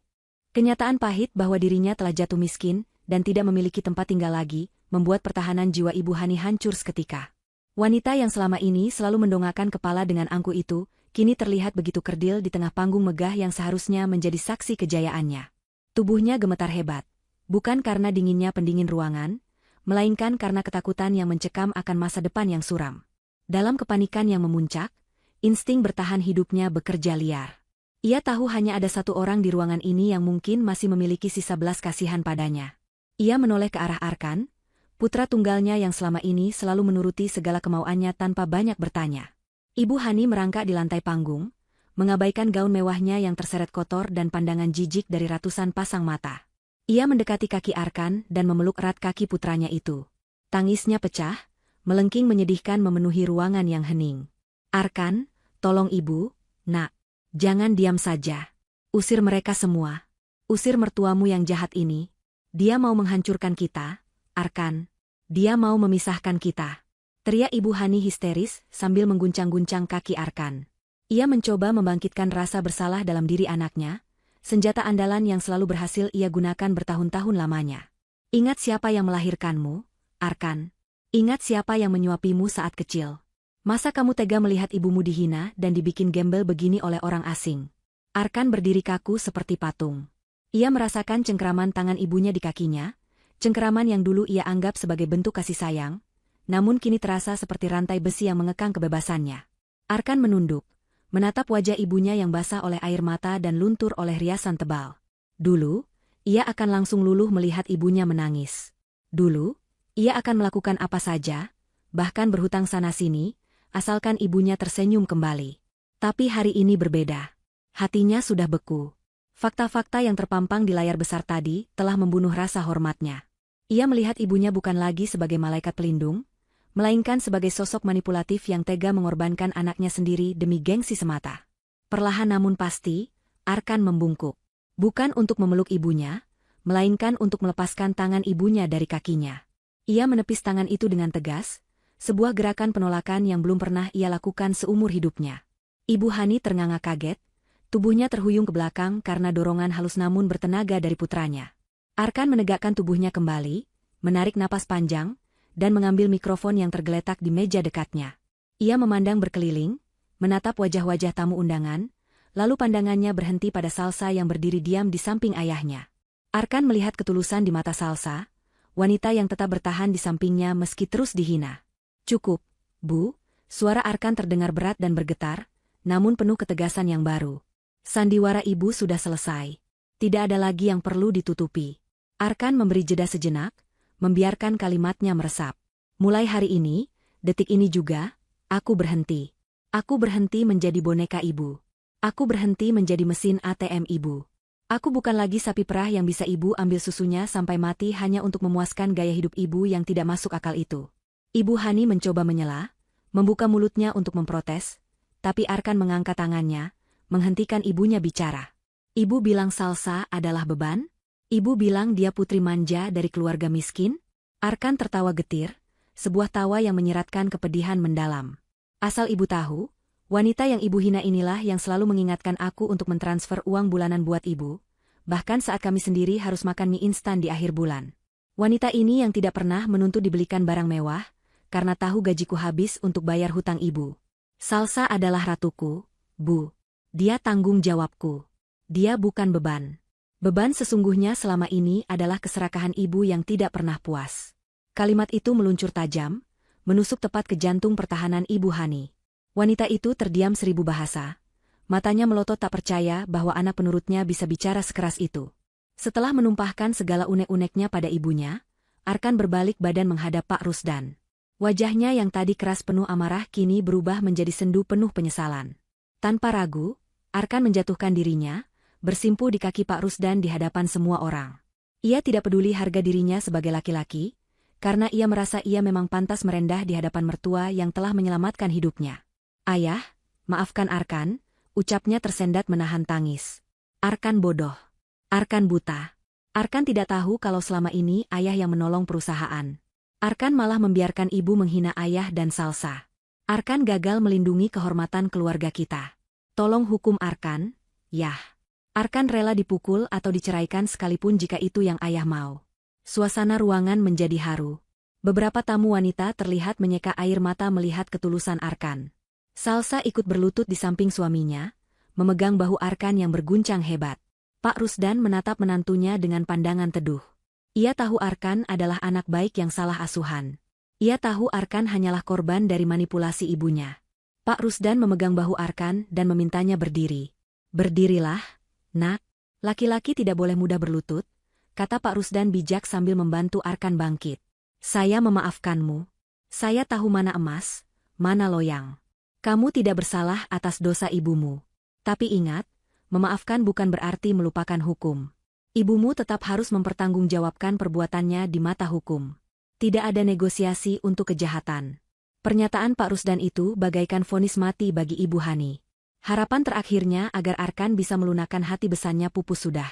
Kenyataan pahit bahwa dirinya telah jatuh miskin dan tidak memiliki tempat tinggal lagi, membuat pertahanan jiwa Ibu Hani hancur seketika. Wanita yang selama ini selalu mendongakkan kepala dengan angku itu, kini terlihat begitu kerdil di tengah panggung megah yang seharusnya menjadi saksi kejayaannya. Tubuhnya gemetar hebat, bukan karena dinginnya pendingin ruangan, melainkan karena ketakutan yang mencekam akan masa depan yang suram. Dalam kepanikan yang memuncak, insting bertahan hidupnya bekerja liar. Ia tahu hanya ada satu orang di ruangan ini yang mungkin masih memiliki sisa belas kasihan padanya. Ia menoleh ke arah Arkan, putra tunggalnya yang selama ini selalu menuruti segala kemauannya tanpa banyak bertanya. Ibu Hani merangkak di lantai panggung, mengabaikan gaun mewahnya yang terseret kotor dan pandangan jijik dari ratusan pasang mata. Ia mendekati kaki Arkan dan memeluk erat kaki putranya itu. Tangisnya pecah, melengking menyedihkan memenuhi ruangan yang hening. Arkan, tolong ibu, nak. Jangan diam saja. Usir mereka semua. Usir mertuamu yang jahat ini. Dia mau menghancurkan kita, Arkan. Dia mau memisahkan kita. Teriak Ibu Hani histeris sambil mengguncang-guncang kaki Arkan. Ia mencoba membangkitkan rasa bersalah dalam diri anaknya, senjata andalan yang selalu berhasil ia gunakan bertahun-tahun lamanya. Ingat siapa yang melahirkanmu, Arkan. Ingat siapa yang menyuapimu saat kecil. Masa kamu tega melihat ibumu dihina dan dibikin gembel begini oleh orang asing? Arkan berdiri kaku seperti patung. Ia merasakan cengkeraman tangan ibunya di kakinya, cengkeraman yang dulu ia anggap sebagai bentuk kasih sayang, namun kini terasa seperti rantai besi yang mengekang kebebasannya. Arkan menunduk, menatap wajah ibunya yang basah oleh air mata dan luntur oleh riasan tebal. Dulu, ia akan langsung luluh melihat ibunya menangis. Dulu, ia akan melakukan apa saja, bahkan berhutang sana-sini, asalkan ibunya tersenyum kembali. Tapi hari ini berbeda. Hatinya sudah beku. Fakta-fakta yang terpampang di layar besar tadi telah membunuh rasa hormatnya. Ia melihat ibunya bukan lagi sebagai malaikat pelindung, melainkan sebagai sosok manipulatif yang tega mengorbankan anaknya sendiri demi gengsi semata. Perlahan namun pasti, Arkan membungkuk. Bukan untuk memeluk ibunya, melainkan untuk melepaskan tangan ibunya dari kakinya. Ia menepis tangan itu dengan tegas, sebuah gerakan penolakan yang belum pernah ia lakukan seumur hidupnya. Ibu Hani ternganga kaget, tubuhnya terhuyung ke belakang karena dorongan halus namun bertenaga dari putranya. Arkan menegakkan tubuhnya kembali, menarik napas panjang, dan mengambil mikrofon yang tergeletak di meja dekatnya. Ia memandang berkeliling, menatap wajah-wajah tamu undangan, lalu pandangannya berhenti pada Salsa yang berdiri diam di samping ayahnya. Arkan melihat ketulusan di mata Salsa, wanita yang tetap bertahan di sampingnya meski terus dihina. "Cukup, Bu," suara Arkan terdengar berat dan bergetar, namun penuh ketegasan yang baru. "Sandiwara Ibu sudah selesai. Tidak ada lagi yang perlu ditutupi." Arkan memberi jeda sejenak, membiarkan kalimatnya meresap. "Mulai hari ini, detik ini juga, aku berhenti. Aku berhenti menjadi boneka Ibu. Aku berhenti menjadi mesin ATM Ibu. Aku bukan lagi sapi perah yang bisa Ibu ambil susunya sampai mati hanya untuk memuaskan gaya hidup Ibu yang tidak masuk akal itu." Ibu Hani mencoba menyela, membuka mulutnya untuk memprotes, tapi Arkan mengangkat tangannya, menghentikan ibunya bicara. "Ibu bilang Salsa adalah beban? Ibu bilang dia putri manja dari keluarga miskin?" Arkan tertawa getir, sebuah tawa yang menyeratkan kepedihan mendalam. "Asal Ibu tahu, wanita yang Ibu hina inilah yang selalu mengingatkan aku untuk mentransfer uang bulanan buat Ibu, bahkan saat kami sendiri harus makan mie instan di akhir bulan. Wanita ini yang tidak pernah menuntut dibelikan barang mewah, karena tahu gajiku habis untuk bayar hutang Ibu. Salsa adalah ratuku, Bu. Dia tanggung jawabku. Dia bukan beban. Beban sesungguhnya selama ini adalah keserakahan Ibu yang tidak pernah puas." Kalimat itu meluncur tajam, menusuk tepat ke jantung pertahanan Ibu Hani. Wanita itu terdiam 1000 bahasa. Matanya melotot tak percaya bahwa anak penurutnya bisa bicara sekeras itu. Setelah menumpahkan segala unek-uneknya pada ibunya, Arkan berbalik badan menghadap Pak Rusdan. Wajahnya yang tadi keras penuh amarah kini berubah menjadi sendu penuh penyesalan. Tanpa ragu, Arkan menjatuhkan dirinya, bersimpu di kaki Pak Rusdan di hadapan semua orang. Ia tidak peduli harga dirinya sebagai laki-laki, karena ia merasa ia memang pantas merendah di hadapan mertua yang telah menyelamatkan hidupnya. "Ayah, maafkan Arkan," ucapnya tersendat menahan tangis. Arkan bodoh. Arkan buta. Arkan tidak tahu kalau selama ini ayah yang menolong perusahaan. Arkan malah membiarkan ibu menghina ayah dan Salsa. Arkan gagal melindungi kehormatan keluarga kita. Tolong hukum Arkan, yah. Arkan rela dipukul atau diceraikan sekalipun jika itu yang ayah mau. Suasana ruangan menjadi haru. Beberapa tamu wanita terlihat menyeka air mata melihat ketulusan Arkan. Salsa ikut berlutut di samping suaminya, memegang bahu Arkan yang berguncang hebat. Pak Rusdan menatap menantunya dengan pandangan teduh. Ia tahu Arkan adalah anak baik yang salah asuhan. Ia tahu Arkan hanyalah korban dari manipulasi ibunya. Pak Rusdan memegang bahu Arkan dan memintanya berdiri. Berdirilah, nak. Laki-laki tidak boleh mudah berlutut, kata Pak Rusdan bijak sambil membantu Arkan bangkit. Saya memaafkanmu. Saya tahu mana emas, mana loyang. Kamu tidak bersalah atas dosa ibumu. Tapi ingat, memaafkan bukan berarti melupakan hukum. Ibumu tetap harus mempertanggungjawabkan perbuatannya di mata hukum. Tidak ada negosiasi untuk kejahatan. Pernyataan Pak Rusdan itu bagaikan vonis mati bagi Ibu Hani. Harapan terakhirnya agar Arkan bisa melunakkan hati besannya pupus sudah.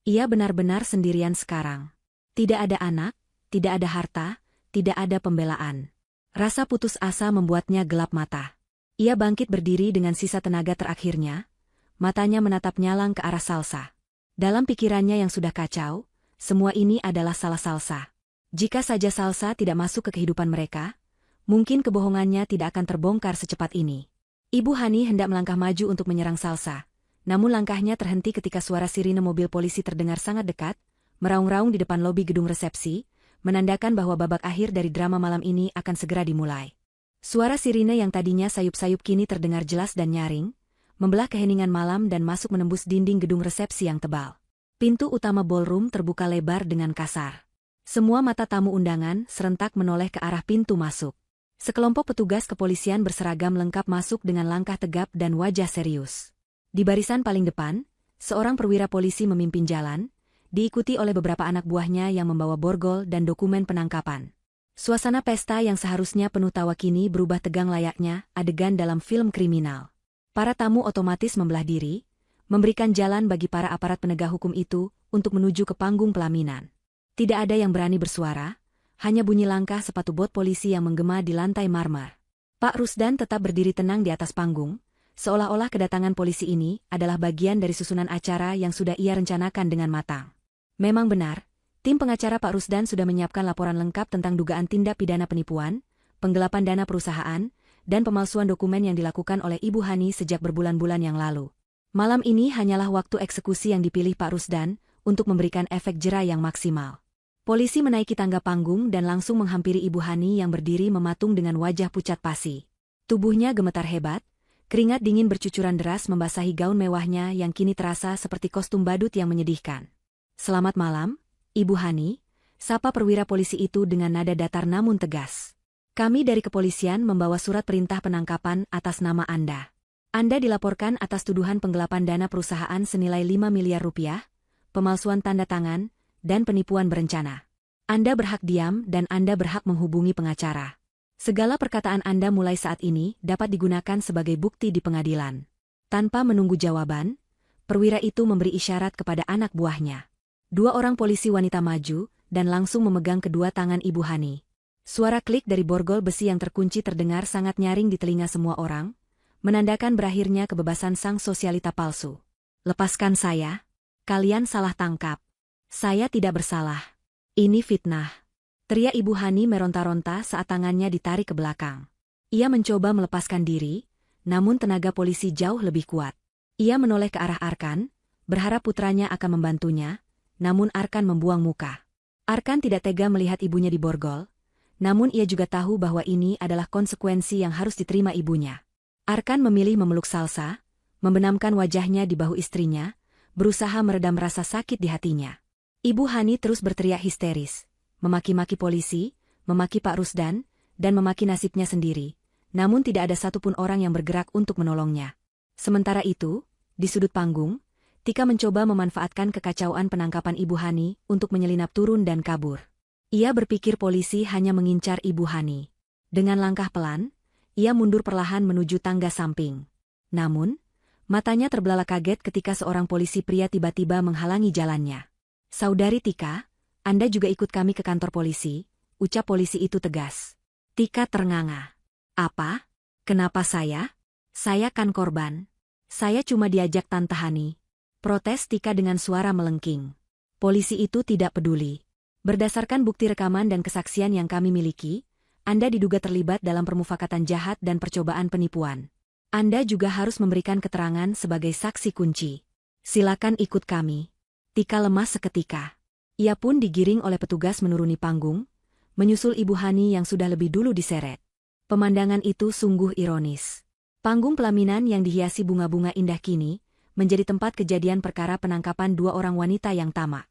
Ia benar-benar sendirian sekarang. Tidak ada anak, tidak ada harta, tidak ada pembelaan. Rasa putus asa membuatnya gelap mata. Ia bangkit berdiri dengan sisa tenaga terakhirnya, matanya menatap nyalang ke arah Salsa. Dalam pikirannya yang sudah kacau, semua ini adalah salah Salsa. Jika saja Salsa tidak masuk ke kehidupan mereka, mungkin kebohongannya tidak akan terbongkar secepat ini. Ibu Hani hendak melangkah maju untuk menyerang Salsa, namun langkahnya terhenti ketika suara sirine mobil polisi terdengar sangat dekat, meraung-raung di depan lobi gedung resepsi, menandakan bahwa babak akhir dari drama malam ini akan segera dimulai. Suara sirine yang tadinya sayup-sayup kini terdengar jelas dan nyaring, membelah keheningan malam dan masuk menembus dinding gedung resepsi yang tebal. Pintu utama ballroom terbuka lebar dengan kasar. Semua mata tamu undangan serentak menoleh ke arah pintu masuk. Sekelompok petugas kepolisian berseragam lengkap masuk dengan langkah tegap dan wajah serius. Di barisan paling depan, seorang perwira polisi memimpin jalan, diikuti oleh beberapa anak buahnya yang membawa borgol dan dokumen penangkapan. Suasana pesta yang seharusnya penuh tawa kini berubah tegang layaknya adegan dalam film kriminal. Para tamu otomatis membelah diri, memberikan jalan bagi para aparat penegak hukum itu untuk menuju ke panggung pelaminan. Tidak ada yang berani bersuara, hanya bunyi langkah sepatu bot polisi yang menggema di lantai marmer. Pak Rusdan tetap berdiri tenang di atas panggung, seolah-olah kedatangan polisi ini adalah bagian dari susunan acara yang sudah ia rencanakan dengan matang. Memang benar, tim pengacara Pak Rusdan sudah menyiapkan laporan lengkap tentang dugaan tindak pidana penipuan, penggelapan dana perusahaan, dan pemalsuan dokumen yang dilakukan oleh Ibu Hani sejak berbulan-bulan yang lalu. Malam ini hanyalah waktu eksekusi yang dipilih Pak Rusdan untuk memberikan efek jera yang maksimal. Polisi menaiki tangga panggung dan langsung menghampiri Ibu Hani yang berdiri mematung dengan wajah pucat pasi. Tubuhnya gemetar hebat, keringat dingin bercucuran deras membasahi gaun mewahnya yang kini terasa seperti kostum badut yang menyedihkan. Selamat malam, Ibu Hani, sapa perwira polisi itu dengan nada datar namun tegas. Kami dari kepolisian membawa surat perintah penangkapan atas nama Anda. Anda dilaporkan atas tuduhan penggelapan dana perusahaan senilai 5 miliar rupiah, pemalsuan tanda tangan, dan penipuan berencana. Anda berhak diam dan Anda berhak menghubungi pengacara. Segala perkataan Anda mulai saat ini dapat digunakan sebagai bukti di pengadilan. Tanpa menunggu jawaban, perwira itu memberi isyarat kepada anak buahnya. Dua orang polisi wanita maju dan langsung memegang kedua tangan Ibu Hani. Suara klik dari borgol besi yang terkunci terdengar sangat nyaring di telinga semua orang, menandakan berakhirnya kebebasan sang sosialita palsu. Lepaskan saya. Kalian salah tangkap. Saya tidak bersalah. Ini fitnah. Teriak Ibu Hani meronta-ronta saat tangannya ditarik ke belakang. Ia mencoba melepaskan diri, namun tenaga polisi jauh lebih kuat. Ia menoleh ke arah Arkan, berharap putranya akan membantunya, namun Arkan membuang muka. Arkan tidak tega melihat ibunya diborgol, namun ia juga tahu bahwa ini adalah konsekuensi yang harus diterima ibunya. Arkan memilih memeluk Salsa, membenamkan wajahnya di bahu istrinya, berusaha meredam rasa sakit di hatinya. Ibu Hani terus berteriak histeris, memaki-maki polisi, memaki Pak Rusdan, dan memaki nasibnya sendiri, namun tidak ada satupun orang yang bergerak untuk menolongnya. Sementara itu, di sudut panggung, Tika mencoba memanfaatkan kekacauan penangkapan Ibu Hani untuk menyelinap turun dan kabur. Ia berpikir polisi hanya mengincar Ibu Hani. Dengan langkah pelan, ia mundur perlahan menuju tangga samping. Namun, matanya terbelalak kaget ketika seorang polisi pria tiba-tiba menghalangi jalannya. Saudari Tika, Anda juga ikut kami ke kantor polisi, ucap polisi itu tegas. Tika ternganga. Apa? Kenapa saya? Saya kan korban. Saya cuma diajak Tante Hani. Protes Tika dengan suara melengking. Polisi itu tidak peduli. Berdasarkan bukti rekaman dan kesaksian yang kami miliki, Anda diduga terlibat dalam permufakatan jahat dan percobaan penipuan. Anda juga harus memberikan keterangan sebagai saksi kunci. Silakan ikut kami. Tika lemas seketika. Ia pun digiring oleh petugas menuruni panggung, menyusul Ibu Hani yang sudah lebih dulu diseret. Pemandangan itu sungguh ironis. Panggung pelaminan yang dihiasi bunga-bunga indah kini menjadi tempat kejadian perkara penangkapan dua orang wanita yang tamak.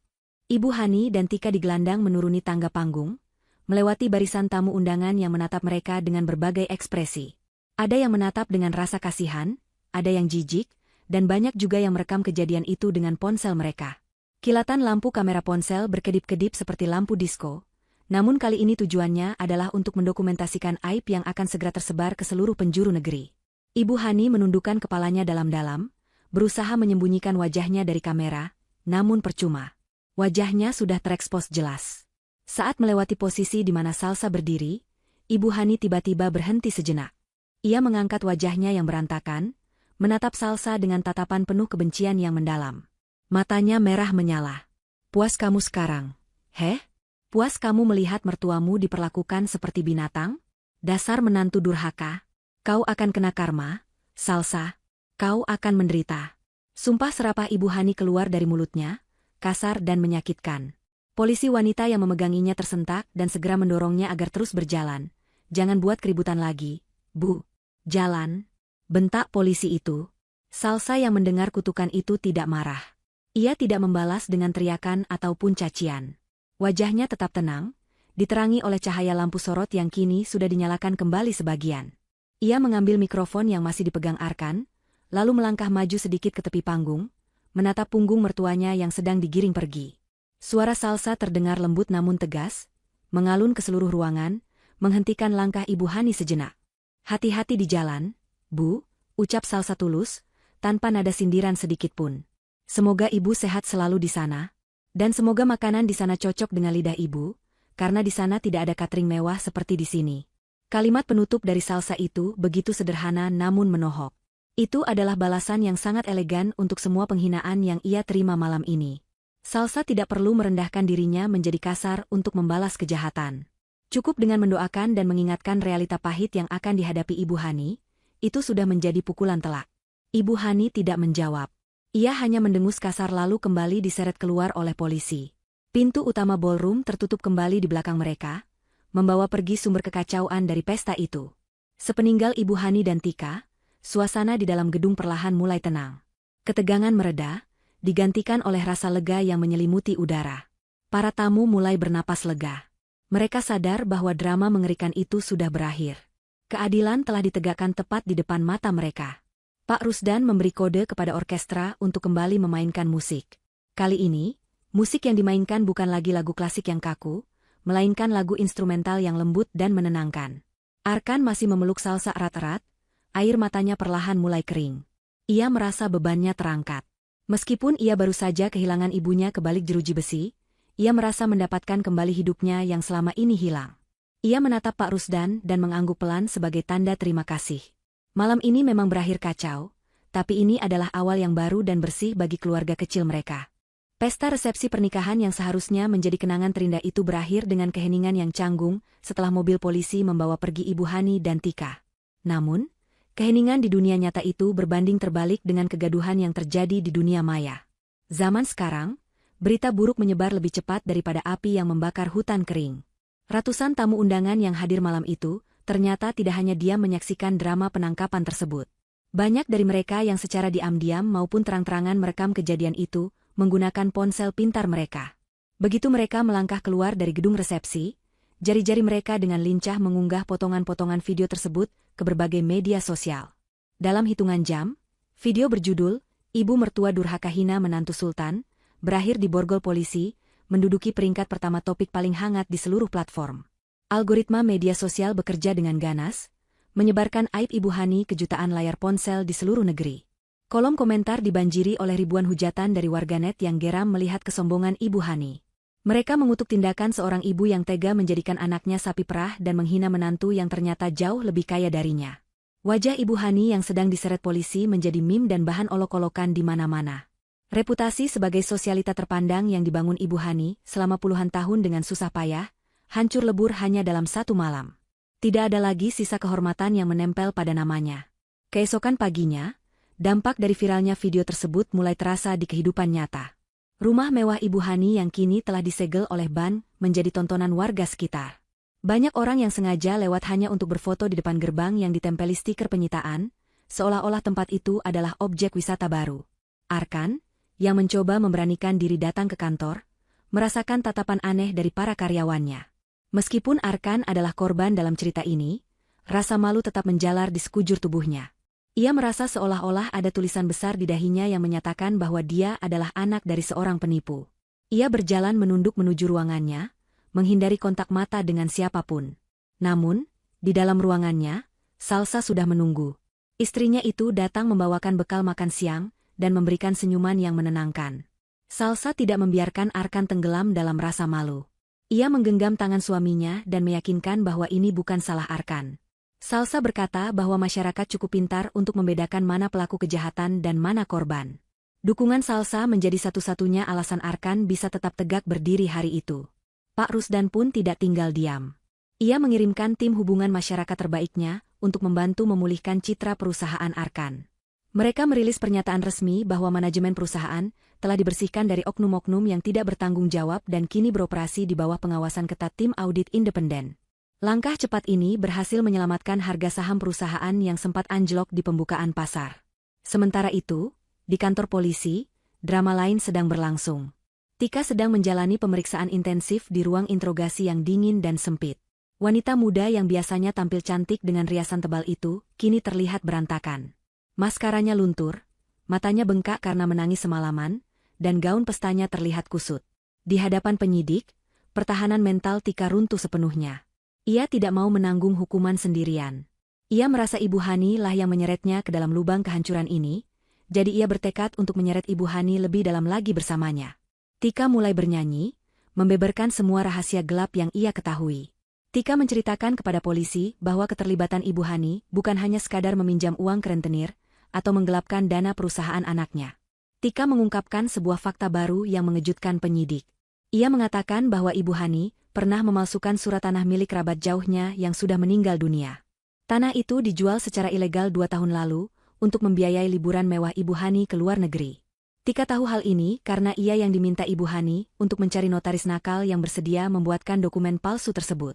Ibu Hani dan Tika digelandang menuruni tangga panggung, melewati barisan tamu undangan yang menatap mereka dengan berbagai ekspresi. Ada yang menatap dengan rasa kasihan, ada yang jijik, dan banyak juga yang merekam kejadian itu dengan ponsel mereka. Kilatan lampu kamera ponsel berkedip-kedip seperti lampu disko, namun kali ini tujuannya adalah untuk mendokumentasikan aib yang akan segera tersebar ke seluruh penjuru negeri. Ibu Hani menundukkan kepalanya dalam-dalam, berusaha menyembunyikan wajahnya dari kamera, namun percuma. Wajahnya sudah terekspos jelas. Saat melewati posisi di mana Salsa berdiri, Ibu Hani tiba-tiba berhenti sejenak. Ia mengangkat wajahnya yang berantakan, menatap Salsa dengan tatapan penuh kebencian yang mendalam. Matanya merah menyala. Puas kamu sekarang? Heh? Puas kamu melihat mertuamu diperlakukan seperti binatang? Dasar menantu durhaka. Kau akan kena karma, Salsa. Kau akan menderita. Sumpah serapah Ibu Hani keluar dari mulutnya, kasar dan menyakitkan. Polisi wanita yang memeganginya tersentak dan segera mendorongnya agar terus berjalan. Jangan buat keributan lagi, Bu. Jalan. Bentak polisi itu. Salsa yang mendengar kutukan itu tidak marah. Ia tidak membalas dengan teriakan ataupun cacian. Wajahnya tetap tenang, diterangi oleh cahaya lampu sorot yang kini sudah dinyalakan kembali sebagian. Ia mengambil mikrofon yang masih dipegang Arkan, lalu melangkah maju sedikit ke tepi panggung, menatap punggung mertuanya yang sedang digiring pergi. Suara Salsa terdengar lembut namun tegas, mengalun ke seluruh ruangan, menghentikan langkah Ibu Hani sejenak. Hati-hati di jalan, Bu, ucap Salsa tulus, tanpa nada sindiran sedikit pun. Semoga Ibu sehat selalu di sana, dan semoga makanan di sana cocok dengan lidah Ibu, karena di sana tidak ada catering mewah seperti di sini. Kalimat penutup dari Salsa itu begitu sederhana namun menohok. Itu adalah balasan yang sangat elegan untuk semua penghinaan yang ia terima malam ini. Salsa tidak perlu merendahkan dirinya menjadi kasar untuk membalas kejahatan. Cukup dengan mendoakan dan mengingatkan realita pahit yang akan dihadapi Ibu Hani, itu sudah menjadi pukulan telak. Ibu Hani tidak menjawab. Ia hanya mendengus kasar lalu kembali diseret keluar oleh polisi. Pintu utama ballroom tertutup kembali di belakang mereka, membawa pergi sumber kekacauan dari pesta itu. Sepeninggal Ibu Hani dan Tika, suasana di dalam gedung perlahan mulai tenang. Ketegangan mereda, digantikan oleh rasa lega yang menyelimuti udara. Para tamu mulai bernapas lega. Mereka sadar bahwa drama mengerikan itu sudah berakhir. Keadilan telah ditegakkan tepat di depan mata mereka. Pak Rusdan memberi kode kepada orkestra untuk kembali memainkan musik. Kali ini, musik yang dimainkan bukan lagi lagu klasik yang kaku, melainkan lagu instrumental yang lembut dan menenangkan. Arkan masih memeluk Salsa erat-erat, air matanya perlahan mulai kering. Ia merasa bebannya terangkat. Meskipun ia baru saja kehilangan ibunya ke balik jeruji besi, ia merasa mendapatkan kembali hidupnya yang selama ini hilang. Ia menatap Pak Rusdan dan mengangguk pelan sebagai tanda terima kasih. Malam ini memang berakhir kacau, tapi ini adalah awal yang baru dan bersih bagi keluarga kecil mereka. Pesta resepsi pernikahan yang seharusnya menjadi kenangan terindah itu berakhir dengan keheningan yang canggung setelah mobil polisi membawa pergi Ibu Hani dan Tika. Namun, keheningan di dunia nyata itu berbanding terbalik dengan kegaduhan yang terjadi di dunia maya. Zaman sekarang, berita buruk menyebar lebih cepat daripada api yang membakar hutan kering. Ratusan tamu undangan yang hadir malam itu, ternyata tidak hanya diam menyaksikan drama penangkapan tersebut. Banyak dari mereka yang secara diam-diam maupun terang-terangan merekam kejadian itu, menggunakan ponsel pintar mereka. Begitu mereka melangkah keluar dari gedung resepsi, jari-jari mereka dengan lincah mengunggah potongan-potongan video tersebut ke berbagai media sosial. Dalam hitungan jam, video berjudul, Ibu Mertua Durhaka Hina Menantu Sultan, berakhir di borgol polisi, menduduki peringkat pertama topik paling hangat di seluruh platform. Algoritma media sosial bekerja dengan ganas, menyebarkan aib Ibu Hani ke jutaan layar ponsel di seluruh negeri. Kolom komentar dibanjiri oleh ribuan hujatan dari warganet yang geram melihat kesombongan Ibu Hani. Mereka mengutuk tindakan seorang ibu yang tega menjadikan anaknya sapi perah dan menghina menantu yang ternyata jauh lebih kaya darinya. Wajah Ibu Hani yang sedang diseret polisi menjadi meme dan bahan olok-olokan di mana-mana. Reputasi sebagai sosialita terpandang yang dibangun Ibu Hani selama puluhan tahun dengan susah payah, hancur lebur hanya dalam satu malam. Tidak ada lagi sisa kehormatan yang menempel pada namanya. Keesokan paginya, dampak dari viralnya video tersebut mulai terasa di kehidupan nyata. Rumah mewah Ibu Hani yang kini telah disegel oleh ban menjadi tontonan warga sekitar. Banyak orang yang sengaja lewat hanya untuk berfoto di depan gerbang yang ditempeli stiker penyitaan, seolah-olah tempat itu adalah objek wisata baru. Arkan, yang mencoba memberanikan diri datang ke kantor, merasakan tatapan aneh dari para karyawannya. Meskipun Arkan adalah korban dalam cerita ini, rasa malu tetap menjalar di sekujur tubuhnya. Ia merasa seolah-olah ada tulisan besar di dahinya yang menyatakan bahwa dia adalah anak dari seorang penipu. Ia berjalan menunduk menuju ruangannya, menghindari kontak mata dengan siapapun. Namun, di dalam ruangannya, Salsa sudah menunggu. Istrinya itu datang membawakan bekal makan siang dan memberikan senyuman yang menenangkan. Salsa tidak membiarkan Arkan tenggelam dalam rasa malu. Ia menggenggam tangan suaminya dan meyakinkan bahwa ini bukan salah Arkan. Salsa berkata bahwa masyarakat cukup pintar untuk membedakan mana pelaku kejahatan dan mana korban. Dukungan Salsa menjadi satu-satunya alasan Arkan bisa tetap tegak berdiri hari itu. Pak Rusdan pun tidak tinggal diam. Ia mengirimkan tim hubungan masyarakat terbaiknya untuk membantu memulihkan citra perusahaan Arkan. Mereka merilis pernyataan resmi bahwa manajemen perusahaan telah dibersihkan dari oknum-oknum yang tidak bertanggung jawab dan kini beroperasi di bawah pengawasan ketat tim audit independen. Langkah cepat ini berhasil menyelamatkan harga saham perusahaan yang sempat anjlok di pembukaan pasar. Sementara itu, di kantor polisi, drama lain sedang berlangsung. Tika sedang menjalani pemeriksaan intensif di ruang interogasi yang dingin dan sempit. Wanita muda yang biasanya tampil cantik dengan riasan tebal itu, kini terlihat berantakan. Maskaranya luntur, matanya bengkak karena menangis semalaman, dan gaun pestanya terlihat kusut. Di hadapan penyidik, pertahanan mental Tika runtuh sepenuhnya. Ia tidak mau menanggung hukuman sendirian. Ia merasa Ibu Hani lah yang menyeretnya ke dalam lubang kehancuran ini, jadi ia bertekad untuk menyeret Ibu Hani lebih dalam lagi bersamanya. Tika mulai bernyanyi, membeberkan semua rahasia gelap yang ia ketahui. Tika menceritakan kepada polisi bahwa keterlibatan Ibu Hani bukan hanya sekadar meminjam uang ke rentenir atau menggelapkan dana perusahaan anaknya. Tika mengungkapkan sebuah fakta baru yang mengejutkan penyidik. Ia mengatakan bahwa Ibu Hani pernah memalsukan surat tanah milik kerabat jauhnya yang sudah meninggal dunia. Tanah itu dijual secara ilegal 2 tahun lalu untuk membiayai liburan mewah Ibu Hani ke luar negeri. Tika tahu hal ini karena ia yang diminta Ibu Hani untuk mencari notaris nakal yang bersedia membuatkan dokumen palsu tersebut.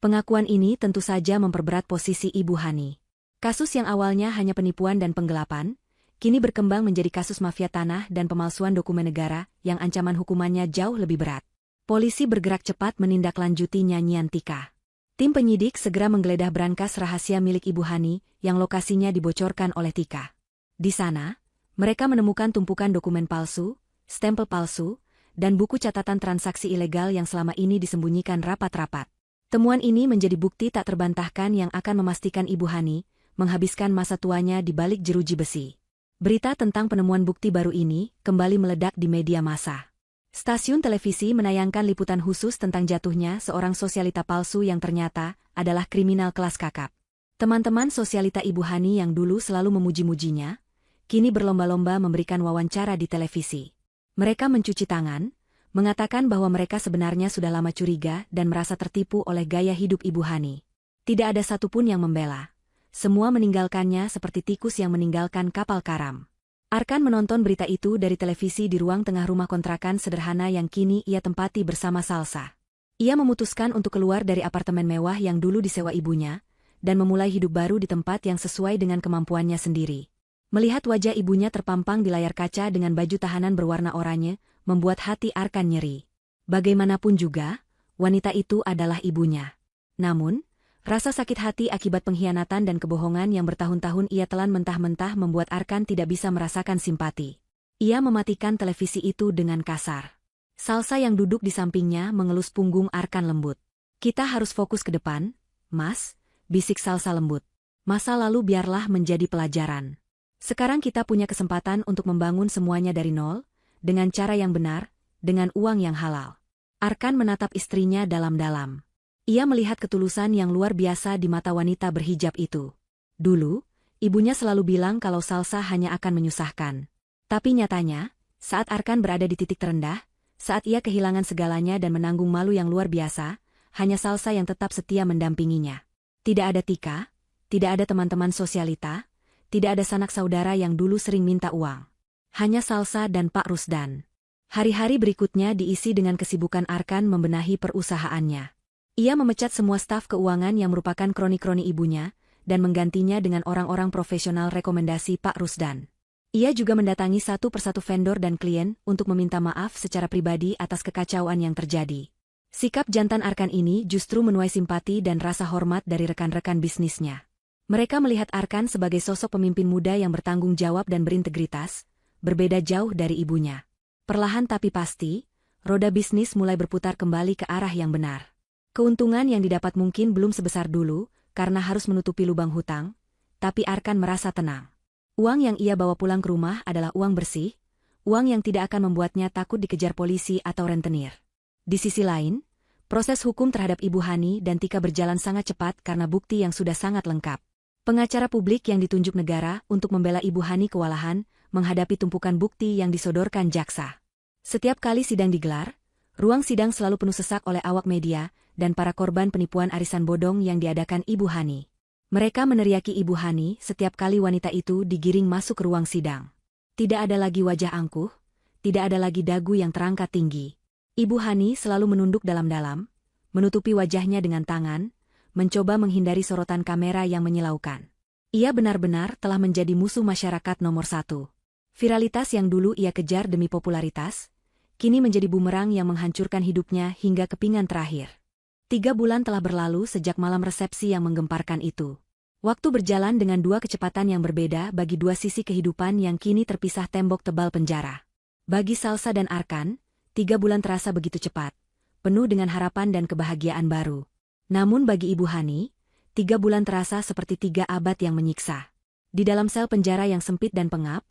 Pengakuan ini tentu saja memperberat posisi Ibu Hani. Kasus yang awalnya hanya penipuan dan penggelapan, kini berkembang menjadi kasus mafia tanah dan pemalsuan dokumen negara yang ancaman hukumannya jauh lebih berat. Polisi bergerak cepat menindaklanjuti nyanyian Tika. Tim penyidik segera menggeledah brankas rahasia milik Ibu Hani yang lokasinya dibocorkan oleh Tika. Di sana, mereka menemukan tumpukan dokumen palsu, stempel palsu, dan buku catatan transaksi ilegal yang selama ini disembunyikan rapat-rapat. Temuan ini menjadi bukti tak terbantahkan yang akan memastikan Ibu Hani menghabiskan masa tuanya di balik jeruji besi. Berita tentang penemuan bukti baru ini kembali meledak di media massa. Stasiun televisi menayangkan liputan khusus tentang jatuhnya seorang sosialita palsu yang ternyata adalah kriminal kelas kakap. Teman-teman sosialita Ibu Hani yang dulu selalu memuji-mujinya, kini berlomba-lomba memberikan wawancara di televisi. Mereka mencuci tangan, mengatakan bahwa mereka sebenarnya sudah lama curiga dan merasa tertipu oleh gaya hidup Ibu Hani. Tidak ada satupun yang membela. Semua meninggalkannya seperti tikus yang meninggalkan kapal karam. Arkan menonton berita itu dari televisi di ruang tengah rumah kontrakan sederhana yang kini ia tempati bersama Salsa. Ia memutuskan untuk keluar dari apartemen mewah yang dulu disewa ibunya, dan memulai hidup baru di tempat yang sesuai dengan kemampuannya sendiri. Melihat wajah ibunya terpampang di layar kaca dengan baju tahanan berwarna oranye, membuat hati Arkan nyeri. Bagaimanapun juga, wanita itu adalah ibunya. Namun, rasa sakit hati akibat pengkhianatan dan kebohongan yang bertahun-tahun ia telan mentah-mentah membuat Arkan tidak bisa merasakan simpati. Ia mematikan televisi itu dengan kasar. Salsa yang duduk di sampingnya mengelus punggung Arkan lembut. "Kita harus fokus ke depan, Mas," bisik Salsa lembut. "Masa lalu biarlah menjadi pelajaran. Sekarang kita punya kesempatan untuk membangun semuanya dari nol, dengan cara yang benar, dengan uang yang halal." Arkan menatap istrinya dalam-dalam. Ia melihat ketulusan yang luar biasa di mata wanita berhijab itu. Dulu, ibunya selalu bilang kalau Salsa hanya akan menyusahkan. Tapi nyatanya, saat Arkan berada di titik terendah, saat ia kehilangan segalanya dan menanggung malu yang luar biasa, hanya Salsa yang tetap setia mendampinginya. Tidak ada Tika, tidak ada teman-teman sosialita, Tidak ada sanak saudara yang dulu sering minta uang. Hanya Salsa dan Pak Rusdan. Hari-hari berikutnya diisi dengan kesibukan Arkan membenahi perusahaannya. Ia memecat semua staf keuangan yang merupakan kroni-kroni ibunya, dan menggantinya dengan orang-orang profesional rekomendasi Pak Rusdan. Ia juga mendatangi satu persatu vendor dan klien untuk meminta maaf secara pribadi atas kekacauan yang terjadi. Sikap jantan Arkan ini justru menuai simpati dan rasa hormat dari rekan-rekan bisnisnya. Mereka melihat Arkan sebagai sosok pemimpin muda yang bertanggung jawab dan berintegritas, berbeda jauh dari ibunya. Perlahan tapi pasti, roda bisnis mulai berputar kembali ke arah yang benar. Keuntungan yang didapat mungkin belum sebesar dulu, karena harus menutupi lubang hutang, tapi Arkan merasa tenang. Uang yang ia bawa pulang ke rumah adalah uang bersih, uang yang tidak akan membuatnya takut dikejar polisi atau rentenir. Di sisi lain, proses hukum terhadap Ibu Hani dan Tika berjalan sangat cepat karena bukti yang sudah sangat lengkap. Pengacara publik yang ditunjuk negara untuk membela Ibu Hani kewalahan menghadapi tumpukan bukti yang disodorkan jaksa. Setiap kali sidang digelar, ruang sidang selalu penuh sesak oleh awak media dan para korban penipuan arisan bodong yang diadakan Ibu Hani. Mereka meneriaki Ibu Hani setiap kali wanita itu digiring masuk ke ruang sidang. Tidak ada lagi wajah angkuh, tidak ada lagi dagu yang terangkat tinggi. Ibu Hani selalu menunduk dalam-dalam, menutupi wajahnya dengan tangan, mencoba menghindari sorotan kamera yang menyilaukan. Ia benar-benar telah menjadi musuh masyarakat nomor satu. Viralitas yang dulu ia kejar demi popularitas, kini menjadi bumerang yang menghancurkan hidupnya hingga kepingan terakhir. 3 bulan telah berlalu sejak malam resepsi yang menggemparkan itu. Waktu berjalan dengan dua kecepatan yang berbeda bagi dua sisi kehidupan yang kini terpisah tembok tebal penjara. Bagi Salsa dan Arkan, 3 bulan terasa begitu cepat, penuh dengan harapan dan kebahagiaan baru. Namun bagi Ibu Hani, 3 bulan terasa seperti 3 abad yang menyiksa. Di dalam sel penjara yang sempit dan pengap,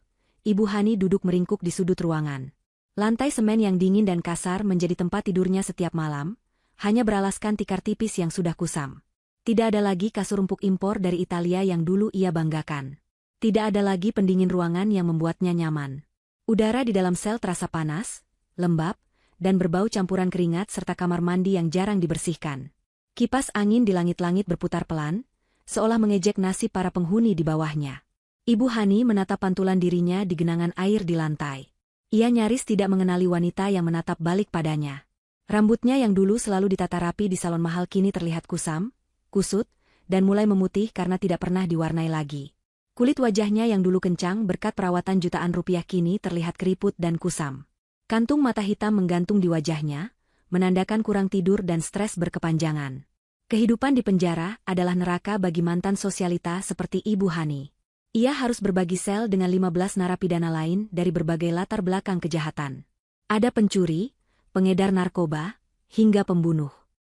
Ibu Hani duduk meringkuk di sudut ruangan. Lantai semen yang dingin dan kasar menjadi tempat tidurnya setiap malam, hanya beralaskan tikar tipis yang sudah kusam. Tidak ada lagi kasur empuk impor dari Italia yang dulu ia banggakan. Tidak ada lagi pendingin ruangan yang membuatnya nyaman. Udara di dalam sel terasa panas, lembab, dan berbau campuran keringat serta kamar mandi yang jarang dibersihkan. Kipas angin di langit-langit berputar pelan, seolah mengejek nasib para penghuni di bawahnya. Ibu Hani menatap pantulan dirinya di genangan air di lantai. Ia nyaris tidak mengenali wanita yang menatap balik padanya. Rambutnya yang dulu selalu ditata rapi di salon mahal kini terlihat kusam, kusut, dan mulai memutih karena tidak pernah diwarnai lagi. Kulit wajahnya yang dulu kencang berkat perawatan jutaan rupiah kini terlihat keriput dan kusam. Kantung mata hitam menggantung di wajahnya, menandakan kurang tidur dan stres berkepanjangan. Kehidupan di penjara adalah neraka bagi mantan sosialita seperti Ibu Hani. Ia harus berbagi sel dengan 15 narapidana lain dari berbagai latar belakang kejahatan. Ada pencuri, pengedar narkoba, hingga pembunuh.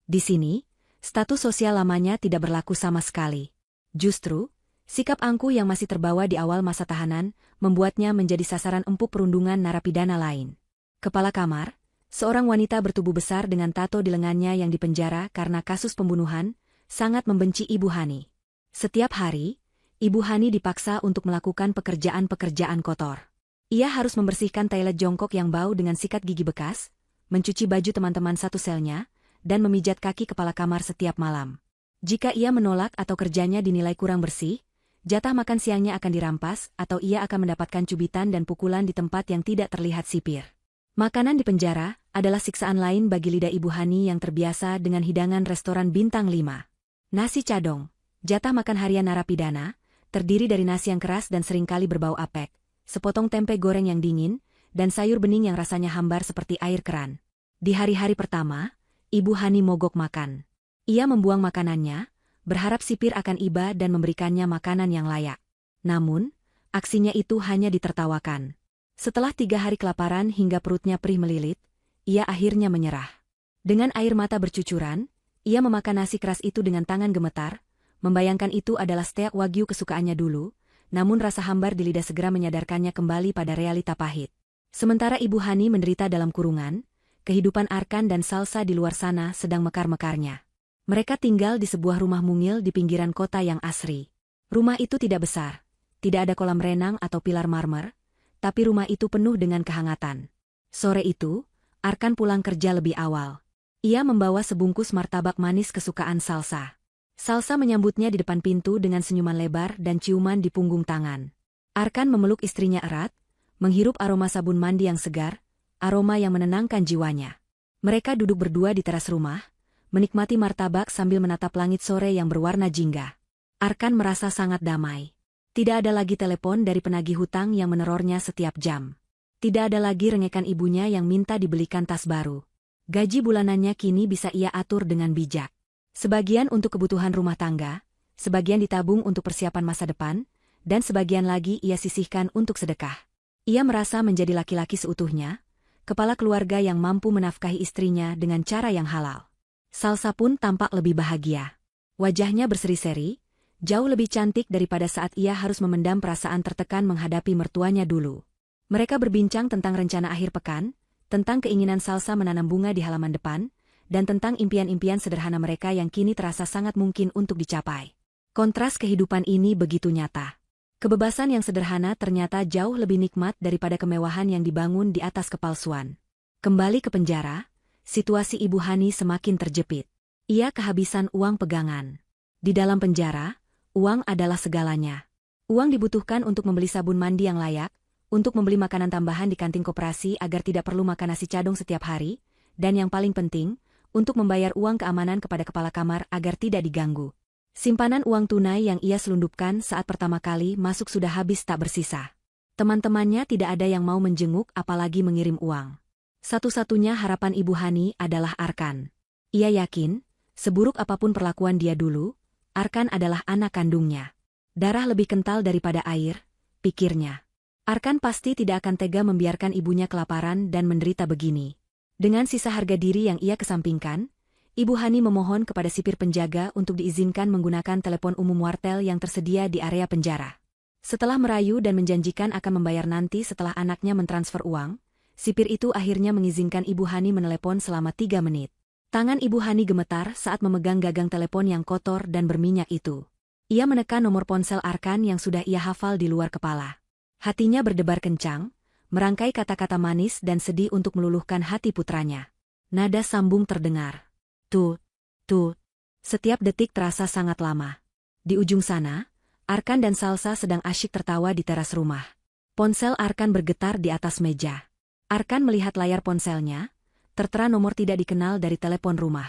Di sini, status sosial lamanya tidak berlaku sama sekali. Justru, sikap angkuh yang masih terbawa di awal masa tahanan membuatnya menjadi sasaran empuk perundungan narapidana lain. Kepala kamar, seorang wanita bertubuh besar dengan tato di lengannya yang dipenjara karena kasus pembunuhan, sangat membenci Ibu Hani. Setiap hari, Ibu Hani dipaksa untuk melakukan pekerjaan-pekerjaan kotor. Ia harus membersihkan toilet jongkok yang bau dengan sikat gigi bekas, mencuci baju teman-teman satu selnya, dan memijat kaki kepala kamar setiap malam. Jika ia menolak atau kerjanya dinilai kurang bersih, jatah makan siangnya akan dirampas atau ia akan mendapatkan cubitan dan pukulan di tempat yang tidak terlihat sipir. Makanan di penjara adalah siksaan lain bagi lidah Ibu Hani yang terbiasa dengan hidangan restoran bintang 5. Nasi cadong, jatah makan harian narapidana, terdiri dari nasi yang keras dan seringkali berbau apek, sepotong tempe goreng yang dingin, dan sayur bening yang rasanya hambar seperti air keran. Di hari-hari pertama, Ibu Hani mogok makan. Ia membuang makanannya, berharap sipir akan iba dan memberikannya makanan yang layak. Namun, aksinya itu hanya ditertawakan. Setelah 3 hari kelaparan hingga perutnya perih melilit, ia akhirnya menyerah. Dengan air mata bercucuran, ia memakan nasi keras itu dengan tangan gemetar, membayangkan itu adalah steak wagyu kesukaannya dulu, namun rasa hambar di lidah segera menyadarkannya kembali pada realita pahit. Sementara Ibu Hani menderita dalam kurungan, kehidupan Arkan dan Salsa di luar sana sedang mekar-mekarnya. Mereka tinggal di sebuah rumah mungil di pinggiran kota yang asri. Rumah itu tidak besar, tidak ada kolam renang atau pilar marmer, tapi rumah itu penuh dengan kehangatan. Sore itu, Arkan pulang kerja lebih awal. Ia membawa sebungkus martabak manis kesukaan Salsa. Salsa menyambutnya di depan pintu dengan senyuman lebar dan ciuman di punggung tangan. Arkan memeluk istrinya erat, menghirup aroma sabun mandi yang segar, aroma yang menenangkan jiwanya. Mereka duduk berdua di teras rumah, menikmati martabak sambil menatap langit sore yang berwarna jingga. Arkan merasa sangat damai. Tidak ada lagi telepon dari penagih hutang yang menerornya setiap jam. Tidak ada lagi rengekan ibunya yang minta dibelikan tas baru. Gaji bulanannya kini bisa ia atur dengan bijak. Sebagian untuk kebutuhan rumah tangga, sebagian ditabung untuk persiapan masa depan, dan sebagian lagi ia sisihkan untuk sedekah. Ia merasa menjadi laki-laki seutuhnya, kepala keluarga yang mampu menafkahi istrinya dengan cara yang halal. Salsa pun tampak lebih bahagia. Wajahnya berseri-seri, jauh lebih cantik daripada saat ia harus memendam perasaan tertekan menghadapi mertuanya dulu. Mereka berbincang tentang rencana akhir pekan, tentang keinginan Salsa menanam bunga di halaman depan, dan tentang impian-impian sederhana mereka yang kini terasa sangat mungkin untuk dicapai. Kontras kehidupan ini begitu nyata. Kebebasan yang sederhana ternyata jauh lebih nikmat daripada kemewahan yang dibangun di atas kepalsuan. Kembali ke penjara, situasi Ibu Hani semakin terjepit. Ia kehabisan uang pegangan. Di dalam penjara, uang adalah segalanya. Uang dibutuhkan untuk membeli sabun mandi yang layak, untuk membeli makanan tambahan di kantin koperasi agar tidak perlu makan nasi cadong setiap hari, dan yang paling penting, untuk membayar uang keamanan kepada kepala kamar agar tidak diganggu. Simpanan uang tunai yang ia selundupkan saat pertama kali masuk sudah habis tak bersisa. Teman-temannya tidak ada yang mau menjenguk apalagi mengirim uang. Satu-satunya harapan Ibu Hani adalah Arkan. Ia yakin, seburuk apapun perlakuan dia dulu, Arkan adalah anak kandungnya. Darah lebih kental daripada air, pikirnya. Arkan pasti tidak akan tega membiarkan ibunya kelaparan dan menderita begini. Dengan sisa harga diri yang ia kesampingkan, Ibu Hani memohon kepada sipir penjaga untuk diizinkan menggunakan telepon umum wartel yang tersedia di area penjara. Setelah merayu dan menjanjikan akan membayar nanti setelah anaknya mentransfer uang, sipir itu akhirnya mengizinkan Ibu Hani menelepon selama 3 menit. Tangan Ibu Hani gemetar saat memegang gagang telepon yang kotor dan berminyak itu. Ia menekan nomor ponsel Arkan yang sudah ia hafal di luar kepala. Hatinya berdebar kencang, merangkai kata-kata manis dan sedih untuk meluluhkan hati putranya. Nada sambung terdengar. Tut, tut. Setiap detik terasa sangat lama. Di ujung sana, Arkan dan Salsa sedang asyik tertawa di teras rumah. Ponsel Arkan bergetar di atas meja. Arkan melihat layar ponselnya, tertera nomor tidak dikenal dari telepon rumah.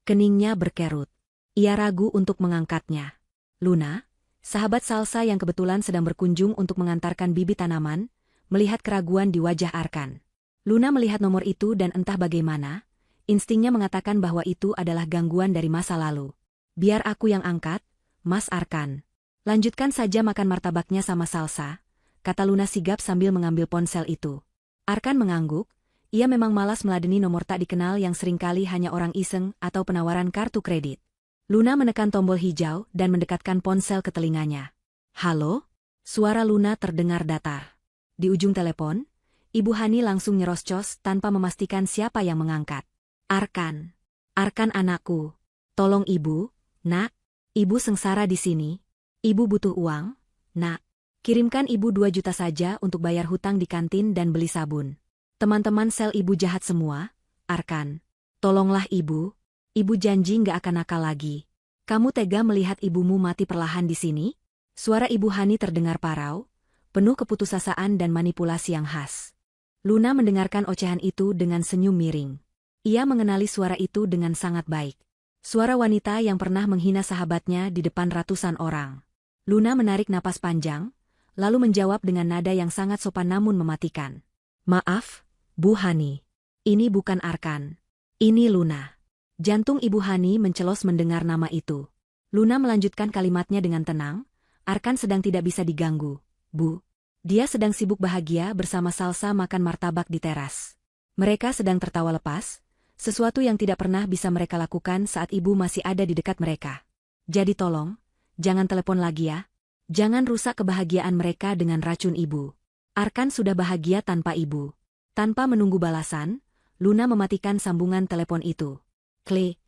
Keningnya berkerut. Ia ragu untuk mengangkatnya. Luna, sahabat Salsa yang kebetulan sedang berkunjung untuk mengantarkan bibit tanaman, melihat keraguan di wajah Arkan. Luna melihat nomor itu dan entah bagaimana, instingnya mengatakan bahwa itu adalah gangguan dari masa lalu. Biar aku yang angkat, Mas Arkan. Lanjutkan saja makan martabaknya sama Salsa, kata Luna sigap sambil mengambil ponsel itu. Arkan mengangguk, ia memang malas meladeni nomor tak dikenal yang seringkali hanya orang iseng atau penawaran kartu kredit. Luna menekan tombol hijau dan mendekatkan ponsel ke telinganya. Halo? Suara Luna terdengar datar. Di ujung telepon, Ibu Hani langsung nyerocos tanpa memastikan siapa yang mengangkat. Arkan. Arkan anakku. Tolong Ibu, Nak. Ibu sengsara di sini. Ibu butuh uang, Nak. Kirimkan Ibu 2 juta saja untuk bayar hutang di kantin dan beli sabun. Teman-teman sel Ibu jahat semua, Arkan. Tolonglah Ibu. Ibu janji nggak akan nakal lagi. Kamu tega melihat ibumu mati perlahan di sini? Suara Ibu Hani terdengar parau, penuh keputusasaan dan manipulasi yang khas. Luna mendengarkan ocehan itu dengan senyum miring. Ia mengenali suara itu dengan sangat baik. Suara wanita yang pernah menghina sahabatnya di depan ratusan orang. Luna menarik napas panjang, lalu menjawab dengan nada yang sangat sopan namun mematikan. Maaf, Bu Hani. Ini bukan Arkan. Ini Luna. Jantung Ibu Hani mencelos mendengar nama itu. Luna melanjutkan kalimatnya dengan tenang, Arkan sedang tidak bisa diganggu, Bu. Dia sedang sibuk bahagia bersama Salsa makan martabak di teras. Mereka sedang tertawa lepas, sesuatu yang tidak pernah bisa mereka lakukan saat ibu masih ada di dekat mereka. Jadi tolong, jangan telepon lagi ya. Jangan rusak kebahagiaan mereka dengan racun ibu. Arkan sudah bahagia tanpa ibu. Tanpa menunggu balasan, Luna mematikan sambungan telepon itu. Klik.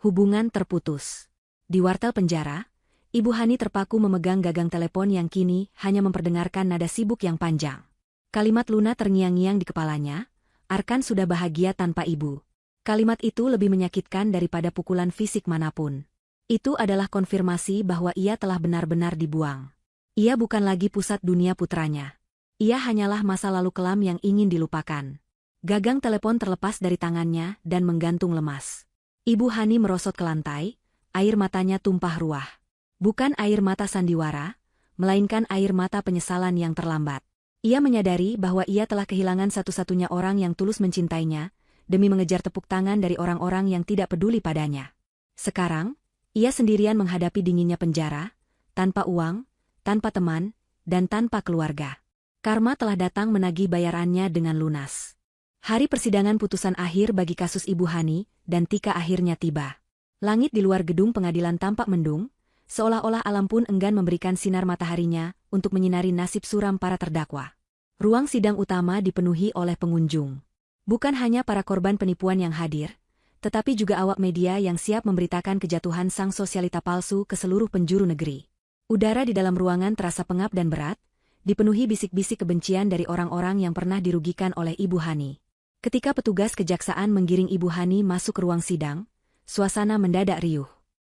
Hubungan terputus. Di wartel penjara, Ibu Hani terpaku memegang gagang telepon yang kini hanya memperdengarkan nada sibuk yang panjang. Kalimat Luna terngiang-ngiang di kepalanya, Arkan sudah bahagia tanpa ibu. Kalimat itu lebih menyakitkan daripada pukulan fisik manapun. Itu adalah konfirmasi bahwa ia telah benar-benar dibuang. Ia bukan lagi pusat dunia putranya. Ia hanyalah masa lalu kelam yang ingin dilupakan. Gagang telepon terlepas dari tangannya dan menggantung lemas. Ibu Hani merosot ke lantai, air matanya tumpah ruah. Bukan air mata sandiwara, melainkan air mata penyesalan yang terlambat. Ia menyadari bahwa ia telah kehilangan satu-satunya orang yang tulus mencintainya, demi mengejar tepuk tangan dari orang-orang yang tidak peduli padanya. Sekarang, ia sendirian menghadapi dinginnya penjara, tanpa uang, tanpa teman, dan tanpa keluarga. Karma telah datang menagih bayarannya dengan lunas. Hari persidangan putusan akhir bagi kasus Ibu Hani dan Tika akhirnya tiba. Langit di luar gedung pengadilan tampak mendung, seolah-olah alam pun enggan memberikan sinar mataharinya untuk menyinari nasib suram para terdakwa. Ruang sidang utama dipenuhi oleh pengunjung. Bukan hanya para korban penipuan yang hadir, tetapi juga awak media yang siap memberitakan kejatuhan sang sosialita palsu ke seluruh penjuru negeri. Udara di dalam ruangan terasa pengap dan berat, dipenuhi bisik-bisik kebencian dari orang-orang yang pernah dirugikan oleh Ibu Hani. Ketika petugas kejaksaan menggiring Ibu Hani masuk ke ruang sidang, suasana mendadak riuh.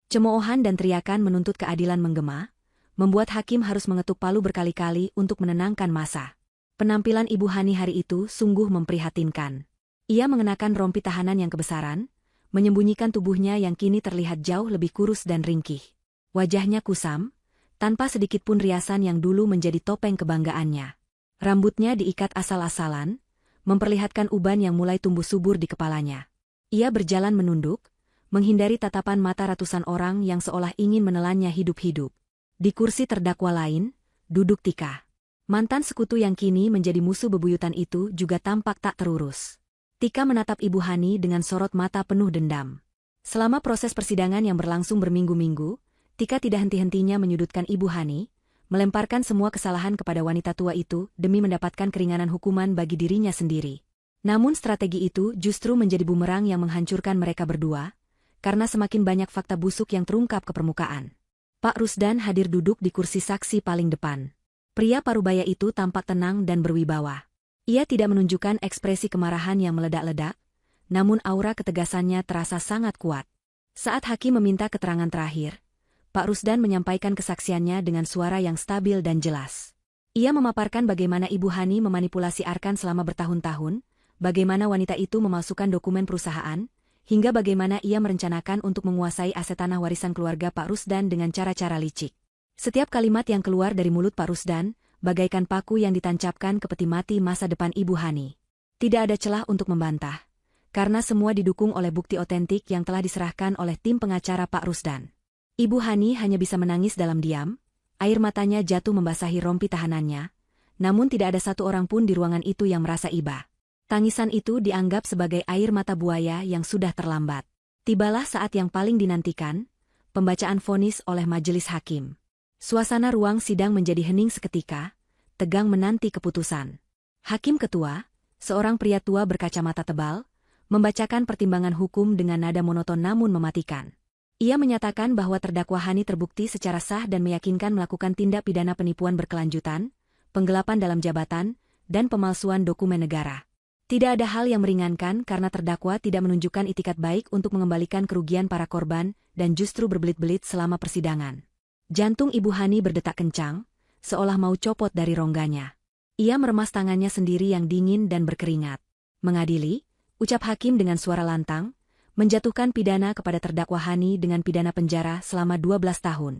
Cemoohan dan teriakan menuntut keadilan menggema, membuat hakim harus mengetuk palu berkali-kali untuk menenangkan massa. Penampilan Ibu Hani hari itu sungguh memprihatinkan. Ia mengenakan rompi tahanan yang kebesaran, menyembunyikan tubuhnya yang kini terlihat jauh lebih kurus dan ringkih. Wajahnya kusam, tanpa sedikit pun riasan yang dulu menjadi topeng kebanggaannya. Rambutnya diikat asal-asalan, memperlihatkan uban yang mulai tumbuh subur di kepalanya. Ia berjalan menunduk, menghindari tatapan mata ratusan orang yang seolah ingin menelannya hidup-hidup. Di kursi terdakwa lain, duduk Tika. Mantan sekutu yang kini menjadi musuh bebuyutan itu juga tampak tak terurus. Tika menatap Ibu Hani dengan sorot mata penuh dendam. Selama proses persidangan yang berlangsung berminggu-minggu, Tika tidak henti-hentinya menyudutkan Ibu Hani, melemparkan semua kesalahan kepada wanita tua itu demi mendapatkan keringanan hukuman bagi dirinya sendiri. Namun strategi itu justru menjadi bumerang yang menghancurkan mereka berdua, karena semakin banyak fakta busuk yang terungkap ke permukaan. Pak Rusdan hadir duduk di kursi saksi paling depan. Pria parubaya itu tampak tenang dan berwibawa. Ia tidak menunjukkan ekspresi kemarahan yang meledak-ledak, namun aura ketegasannya terasa sangat kuat. Saat hakim meminta keterangan terakhir, Pak Rusdan menyampaikan kesaksiannya dengan suara yang stabil dan jelas. Ia memaparkan bagaimana Ibu Hani memanipulasi Arkan selama bertahun-tahun, bagaimana wanita itu memalsukan dokumen perusahaan, hingga bagaimana ia merencanakan untuk menguasai aset tanah warisan keluarga Pak Rusdan dengan cara-cara licik. Setiap kalimat yang keluar dari mulut Pak Rusdan, bagaikan paku yang ditancapkan ke peti mati masa depan Ibu Hani. Tidak ada celah untuk membantah, karena semua didukung oleh bukti otentik yang telah diserahkan oleh tim pengacara Pak Rusdan. Ibu Hani hanya bisa menangis dalam diam, air matanya jatuh membasahi rompi tahanannya, namun tidak ada satu orang pun di ruangan itu yang merasa iba. Tangisan itu dianggap sebagai air mata buaya yang sudah terlambat. Tibalah saat yang paling dinantikan, pembacaan vonis oleh majelis hakim. Suasana ruang sidang menjadi hening seketika, tegang menanti keputusan. Hakim ketua, seorang pria tua berkacamata tebal, membacakan pertimbangan hukum dengan nada monoton namun mematikan. Ia menyatakan bahwa terdakwa Hani terbukti secara sah dan meyakinkan melakukan tindak pidana penipuan berkelanjutan, penggelapan dalam jabatan, dan pemalsuan dokumen negara. Tidak ada hal yang meringankan karena terdakwa tidak menunjukkan itikat baik untuk mengembalikan kerugian para korban dan justru berbelit-belit selama persidangan. Jantung Ibu Hani berdetak kencang, seolah mau copot dari rongganya. Ia meremas tangannya sendiri yang dingin dan berkeringat. Mengadili, ucap hakim dengan suara lantang, menjatuhkan pidana kepada terdakwa Hani dengan pidana penjara selama 12 tahun.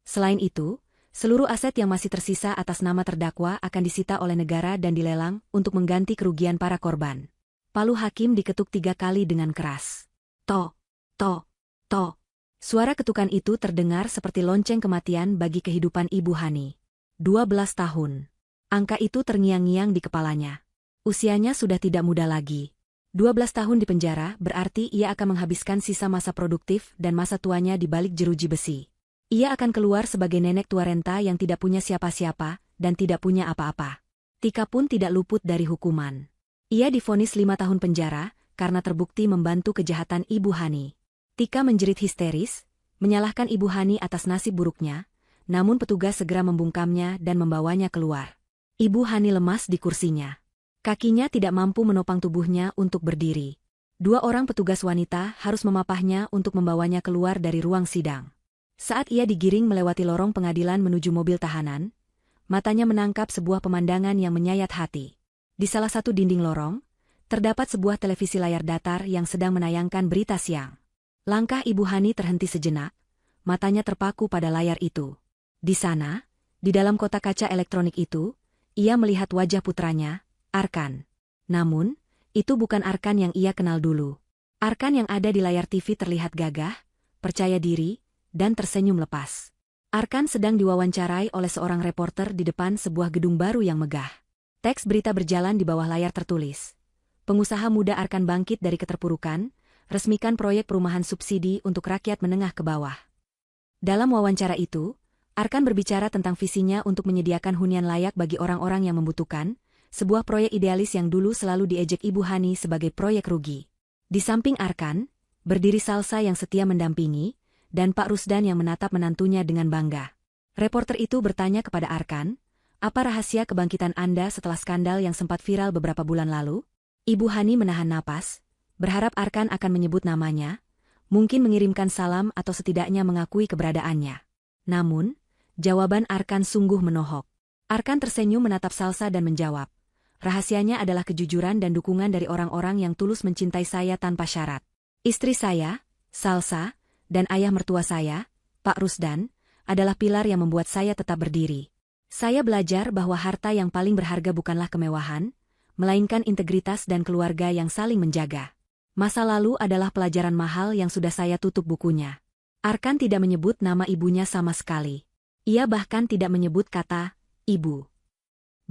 Selain itu, seluruh aset yang masih tersisa atas nama terdakwa akan disita oleh negara dan dilelang untuk mengganti kerugian para korban. Palu hakim diketuk 3 kali dengan keras. Tok, tok, tok. Suara ketukan itu terdengar seperti lonceng kematian bagi kehidupan Ibu Hani. 12 tahun. Angka itu terngiang-ngiang di kepalanya. Usianya sudah tidak muda lagi. 12 tahun di penjara berarti ia akan menghabiskan sisa masa produktif dan masa tuanya di balik jeruji besi. Ia akan keluar sebagai nenek tua renta yang tidak punya siapa-siapa dan tidak punya apa-apa. Tika pun tidak luput dari hukuman. Ia divonis 5 tahun penjara karena terbukti membantu kejahatan Ibu Hani. Tika menjerit histeris, menyalahkan Ibu Hani atas nasib buruknya, namun petugas segera membungkamnya dan membawanya keluar. Ibu Hani lemas di kursinya. Kakinya tidak mampu menopang tubuhnya untuk berdiri. 2 orang petugas wanita harus memapahnya untuk membawanya keluar dari ruang sidang. Saat ia digiring melewati lorong pengadilan menuju mobil tahanan, matanya menangkap sebuah pemandangan yang menyayat hati. Di salah satu dinding lorong, terdapat sebuah televisi layar datar yang sedang menayangkan berita siang. Langkah Ibu Hani terhenti sejenak, matanya terpaku pada layar itu. Di sana, di dalam kotak kaca elektronik itu, ia melihat wajah putranya, Arkan. Namun, itu bukan Arkan yang ia kenal dulu. Arkan yang ada di layar TV terlihat gagah, percaya diri, dan tersenyum lepas. Arkan sedang diwawancarai oleh seorang reporter di depan sebuah gedung baru yang megah. Teks berita berjalan di bawah layar tertulis. Pengusaha muda Arkan bangkit dari keterpurukan, resmikan proyek perumahan subsidi untuk rakyat menengah ke bawah. Dalam wawancara itu, Arkan berbicara tentang visinya untuk menyediakan hunian layak bagi orang-orang yang membutuhkan, sebuah proyek idealis yang dulu selalu diejek Ibu Hani sebagai proyek rugi. Di samping Arkan, berdiri Salsa yang setia mendampingi, dan Pak Rusdan yang menatap menantunya dengan bangga. Reporter itu bertanya kepada Arkan, apa rahasia kebangkitan Anda setelah skandal yang sempat viral beberapa bulan lalu? Ibu Hani menahan napas, berharap Arkan akan menyebut namanya, mungkin mengirimkan salam atau setidaknya mengakui keberadaannya. Namun, jawaban Arkan sungguh menohok. Arkan tersenyum menatap Salsa dan menjawab, rahasianya adalah kejujuran dan dukungan dari orang-orang yang tulus mencintai saya tanpa syarat. Istri saya, Salsa, dan ayah mertua saya, Pak Rusdan, adalah pilar yang membuat saya tetap berdiri. Saya belajar bahwa harta yang paling berharga bukanlah kemewahan, melainkan integritas dan keluarga yang saling menjaga. Masa lalu adalah pelajaran mahal yang sudah saya tutup bukunya. Arkan tidak menyebut nama ibunya sama sekali. Ia bahkan tidak menyebut kata, ibu.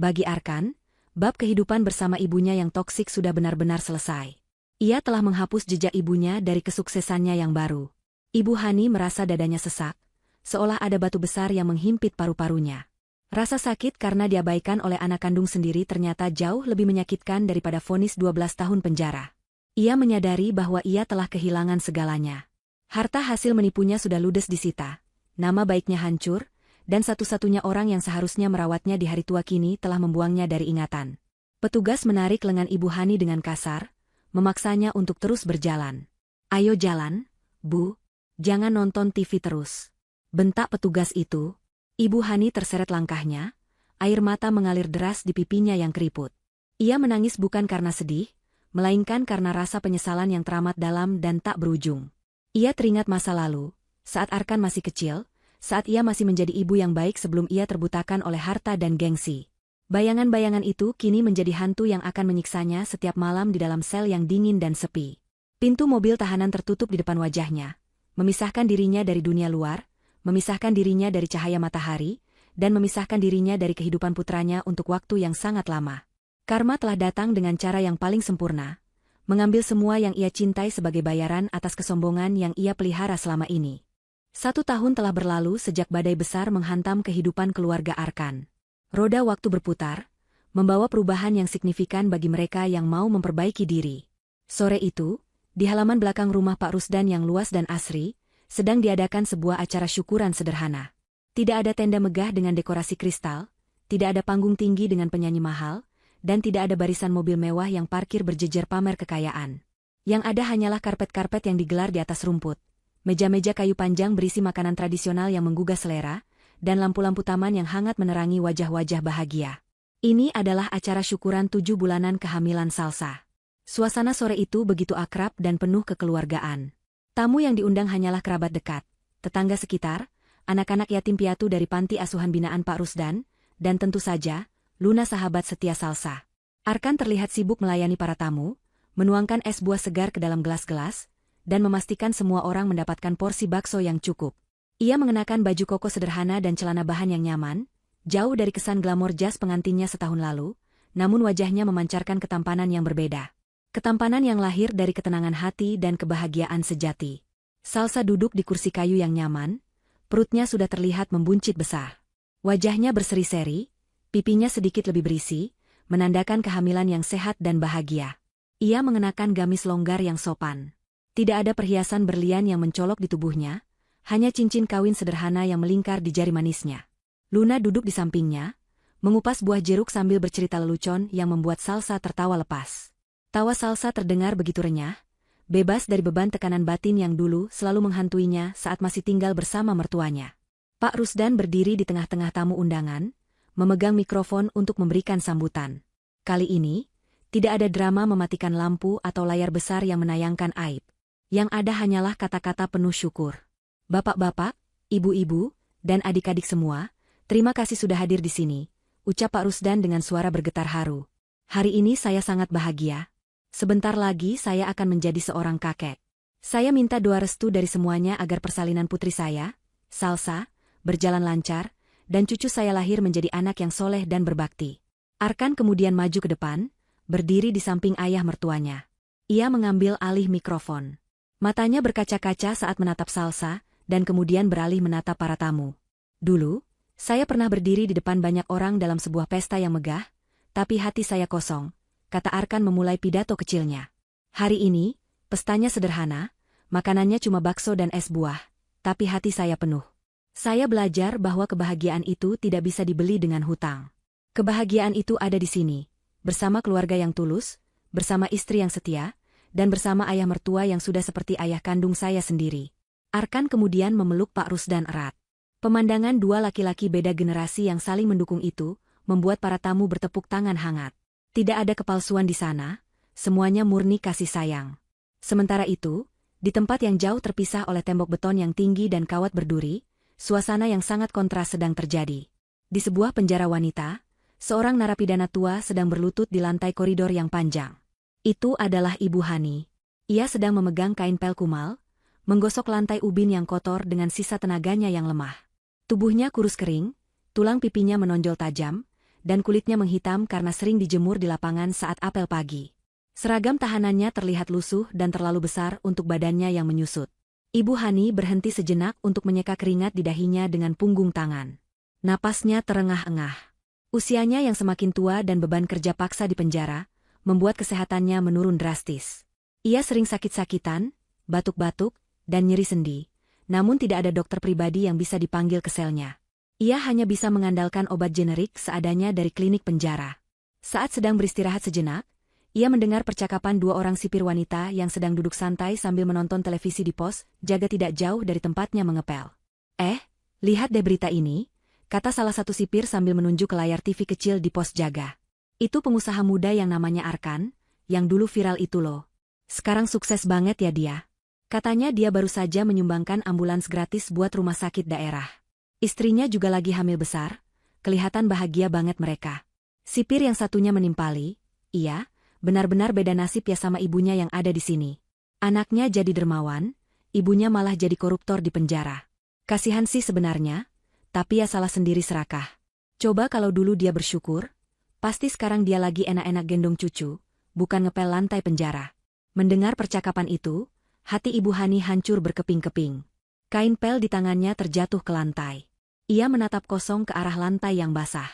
Bagi Arkan, bab kehidupan bersama ibunya yang toksik sudah benar-benar selesai. Ia telah menghapus jejak ibunya dari kesuksesannya yang baru. Ibu Hani merasa dadanya sesak, seolah ada batu besar yang menghimpit paru-parunya. Rasa sakit karena diabaikan oleh anak kandung sendiri ternyata jauh lebih menyakitkan daripada vonis 12 tahun penjara. Ia menyadari bahwa ia telah kehilangan segalanya. Harta hasil menipunya sudah ludes disita, nama baiknya hancur, dan satu-satunya orang yang seharusnya merawatnya di hari tua kini telah membuangnya dari ingatan. Petugas menarik lengan Ibu Hani dengan kasar, memaksanya untuk terus berjalan. Ayo jalan, Bu. Jangan nonton TV terus. Bentak petugas itu. Ibu Hani terseret langkahnya, air mata mengalir deras di pipinya yang keriput. Ia menangis bukan karena sedih, melainkan karena rasa penyesalan yang teramat dalam dan tak berujung. Ia teringat masa lalu, saat Arkan masih kecil, saat ia masih menjadi ibu yang baik sebelum ia terbutakan oleh harta dan gengsi. Bayangan-bayangan itu kini menjadi hantu yang akan menyiksanya setiap malam di dalam sel yang dingin dan sepi. Pintu mobil tahanan tertutup di depan wajahnya, memisahkan dirinya dari dunia luar, memisahkan dirinya dari cahaya matahari, dan memisahkan dirinya dari kehidupan putranya untuk waktu yang sangat lama. Karma telah datang dengan cara yang paling sempurna, mengambil semua yang ia cintai sebagai bayaran atas kesombongan yang ia pelihara selama ini. 1 tahun telah berlalu sejak badai besar menghantam kehidupan keluarga Arkan. Roda waktu berputar, membawa perubahan yang signifikan bagi mereka yang mau memperbaiki diri. Sore itu, di halaman belakang rumah Pak Rusdan yang luas dan asri, sedang diadakan sebuah acara syukuran sederhana. Tidak ada tenda megah dengan dekorasi kristal, tidak ada panggung tinggi dengan penyanyi mahal, dan tidak ada barisan mobil mewah yang parkir berjejer pamer kekayaan. Yang ada hanyalah karpet-karpet yang digelar di atas rumput, meja-meja kayu panjang berisi makanan tradisional yang menggugah selera, dan lampu-lampu taman yang hangat menerangi wajah-wajah bahagia. Ini adalah acara syukuran 7 bulanan kehamilan Salsa. Suasana sore itu begitu akrab dan penuh kekeluargaan. Tamu yang diundang hanyalah kerabat dekat, tetangga sekitar, anak-anak yatim piatu dari panti asuhan binaan Pak Rusdan, dan tentu saja, Luna sahabat setia Salsa. Arkan terlihat sibuk melayani para tamu, menuangkan es buah segar ke dalam gelas-gelas, dan memastikan semua orang mendapatkan porsi bakso yang cukup. Ia mengenakan baju koko sederhana dan celana bahan yang nyaman, jauh dari kesan glamor jas pengantinnya setahun lalu, namun wajahnya memancarkan ketampanan yang berbeda. Ketampanan yang lahir dari ketenangan hati dan kebahagiaan sejati. Salsa duduk di kursi kayu yang nyaman, perutnya sudah terlihat membuncit besar. Wajahnya berseri-seri, pipinya sedikit lebih berisi, menandakan kehamilan yang sehat dan bahagia. Ia mengenakan gamis longgar yang sopan. Tidak ada perhiasan berlian yang mencolok di tubuhnya, hanya cincin kawin sederhana yang melingkar di jari manisnya. Luna duduk di sampingnya, mengupas buah jeruk sambil bercerita lelucon yang membuat Salsa tertawa lepas. Tawa Salsa terdengar begitu renyah, bebas dari beban tekanan batin yang dulu selalu menghantuinya saat masih tinggal bersama mertuanya. Pak Rusdan berdiri di tengah-tengah tamu undangan, memegang mikrofon untuk memberikan sambutan. Kali ini, tidak ada drama mematikan lampu atau layar besar yang menayangkan aib. Yang ada hanyalah kata-kata penuh syukur. Bapak-bapak, ibu-ibu, dan adik-adik semua, terima kasih sudah hadir di sini, ucap Pak Rusdan dengan suara bergetar haru. Hari ini saya sangat bahagia. Sebentar lagi saya akan menjadi seorang kakek. Saya minta doa restu dari semuanya agar persalinan putri saya, Salsa, berjalan lancar, dan cucu saya lahir menjadi anak yang soleh dan berbakti. Arkan kemudian maju ke depan, berdiri di samping ayah mertuanya. Ia mengambil alih mikrofon. Matanya berkaca-kaca saat menatap Salsa, dan kemudian beralih menatap para tamu. Dulu, saya pernah berdiri di depan banyak orang dalam sebuah pesta yang megah, tapi hati saya kosong, kata Arkan memulai pidato kecilnya. Hari ini, pestanya sederhana, makanannya cuma bakso dan es buah, tapi hati saya penuh. Saya belajar bahwa kebahagiaan itu tidak bisa dibeli dengan hutang. Kebahagiaan itu ada di sini, bersama keluarga yang tulus, bersama istri yang setia, dan bersama ayah mertua yang sudah seperti ayah kandung saya sendiri. Arkan kemudian memeluk Pak Rusdan erat. Pemandangan dua laki-laki beda generasi yang saling mendukung itu, membuat para tamu bertepuk tangan hangat. Tidak ada kepalsuan di sana, semuanya murni kasih sayang. Sementara itu, di tempat yang jauh terpisah oleh tembok beton yang tinggi dan kawat berduri, suasana yang sangat kontras sedang terjadi. Di sebuah penjara wanita, seorang narapidana tua sedang berlutut di lantai koridor yang panjang. Itu adalah Ibu Hani. Ia sedang memegang kain pel kumal, menggosok lantai ubin yang kotor dengan sisa tenaganya yang lemah. Tubuhnya kurus kering, tulang pipinya menonjol tajam, dan kulitnya menghitam karena sering dijemur di lapangan saat apel pagi. Seragam tahanannya terlihat lusuh dan terlalu besar untuk badannya yang menyusut. Ibu Hani berhenti sejenak untuk menyeka keringat di dahinya dengan punggung tangan. Napasnya terengah-engah. Usianya yang semakin tua dan beban kerja paksa di penjara, membuat kesehatannya menurun drastis. Ia sering sakit-sakitan, batuk-batuk, dan nyeri sendi, namun tidak ada dokter pribadi yang bisa dipanggil ke selnya. Ia hanya bisa mengandalkan obat generik seadanya dari klinik penjara. Saat sedang beristirahat sejenak, ia mendengar percakapan dua orang sipir wanita yang sedang duduk santai sambil menonton televisi di pos jaga tidak jauh dari tempatnya mengepel. Lihat deh berita ini, kata salah satu sipir sambil menunjuk ke layar TV kecil di pos jaga. Itu pengusaha muda yang namanya Arkan, yang dulu viral itu loh. Sekarang sukses banget ya dia. Katanya dia baru saja menyumbangkan ambulans gratis buat rumah sakit daerah. Istrinya juga lagi hamil besar, kelihatan bahagia banget mereka. Sipir yang satunya menimpali, iya, benar-benar beda nasib ya sama ibunya yang ada di sini. Anaknya jadi dermawan, ibunya malah jadi koruptor di penjara. Kasihan sih sebenarnya, tapi ya salah sendiri serakah. Coba kalau dulu dia bersyukur, pasti sekarang dia lagi enak-enak gendong cucu, bukan ngepel lantai penjara. Mendengar percakapan itu, hati Ibu Hani hancur berkeping-keping. Kain pel di tangannya terjatuh ke lantai. Ia menatap kosong ke arah lantai yang basah.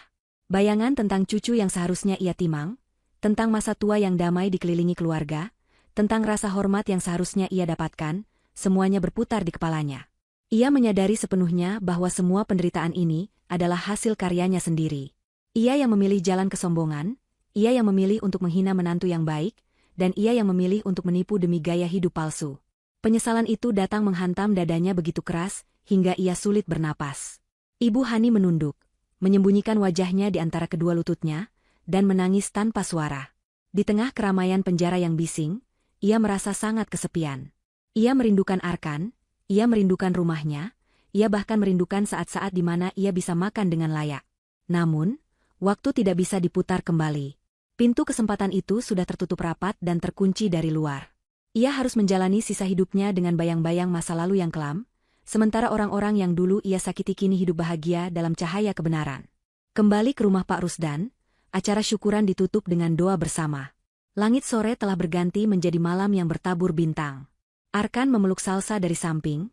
Bayangan tentang cucu yang seharusnya ia timang, tentang masa tua yang damai dikelilingi keluarga, tentang rasa hormat yang seharusnya ia dapatkan, semuanya berputar di kepalanya. Ia menyadari sepenuhnya bahwa semua penderitaan ini adalah hasil karyanya sendiri. Ia yang memilih jalan kesombongan, ia yang memilih untuk menghina menantu yang baik, dan ia yang memilih untuk menipu demi gaya hidup palsu. Penyesalan itu datang menghantam dadanya begitu keras, hingga ia sulit bernapas. Ibu Hani menunduk, menyembunyikan wajahnya di antara kedua lututnya, dan menangis tanpa suara. Di tengah keramaian penjara yang bising, ia merasa sangat kesepian. Ia merindukan Arkan, ia merindukan rumahnya, ia bahkan merindukan saat-saat di mana ia bisa makan dengan layak. Namun, waktu tidak bisa diputar kembali. Pintu kesempatan itu sudah tertutup rapat dan terkunci dari luar. Ia harus menjalani sisa hidupnya dengan bayang-bayang masa lalu yang kelam, sementara orang-orang yang dulu ia sakiti kini hidup bahagia dalam cahaya kebenaran. Kembali ke rumah Pak Rusdan, acara syukuran ditutup dengan doa bersama. Langit sore telah berganti menjadi malam yang bertabur bintang. Arkan memeluk Salsa dari samping,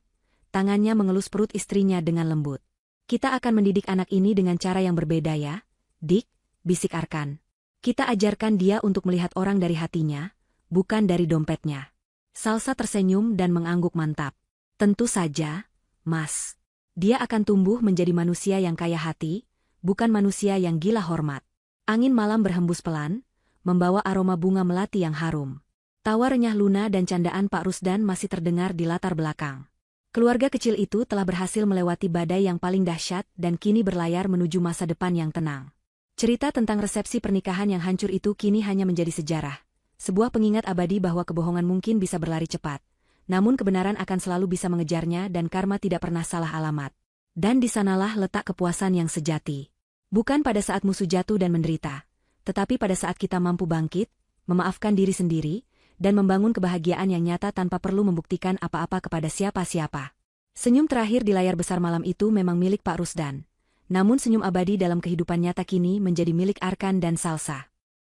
tangannya mengelus perut istrinya dengan lembut. Kita akan mendidik anak ini dengan cara yang berbeda ya, Dik, bisik Arkan. Kita ajarkan dia untuk melihat orang dari hatinya, bukan dari dompetnya. Salsa tersenyum dan mengangguk mantap. Tentu saja, Mas. Dia akan tumbuh menjadi manusia yang kaya hati, bukan manusia yang gila hormat. Angin malam berhembus pelan, membawa aroma bunga melati yang harum. Tawa renyah Luna dan candaan Pak Rusdan masih terdengar di latar belakang. Keluarga kecil itu telah berhasil melewati badai yang paling dahsyat dan kini berlayar menuju masa depan yang tenang. Cerita tentang resepsi pernikahan yang hancur itu kini hanya menjadi sejarah. Sebuah pengingat abadi bahwa kebohongan mungkin bisa berlari cepat. Namun kebenaran akan selalu bisa mengejarnya dan karma tidak pernah salah alamat. Dan di sanalah letak kepuasan yang sejati. Bukan pada saat musuh jatuh dan menderita, tetapi pada saat kita mampu bangkit, memaafkan diri sendiri, dan membangun kebahagiaan yang nyata tanpa perlu membuktikan apa-apa kepada siapa-siapa. Senyum terakhir di layar besar malam itu memang milik Pak Rusdan. Namun senyum abadi dalam kehidupan nyata kini menjadi milik Arkan dan Salsa.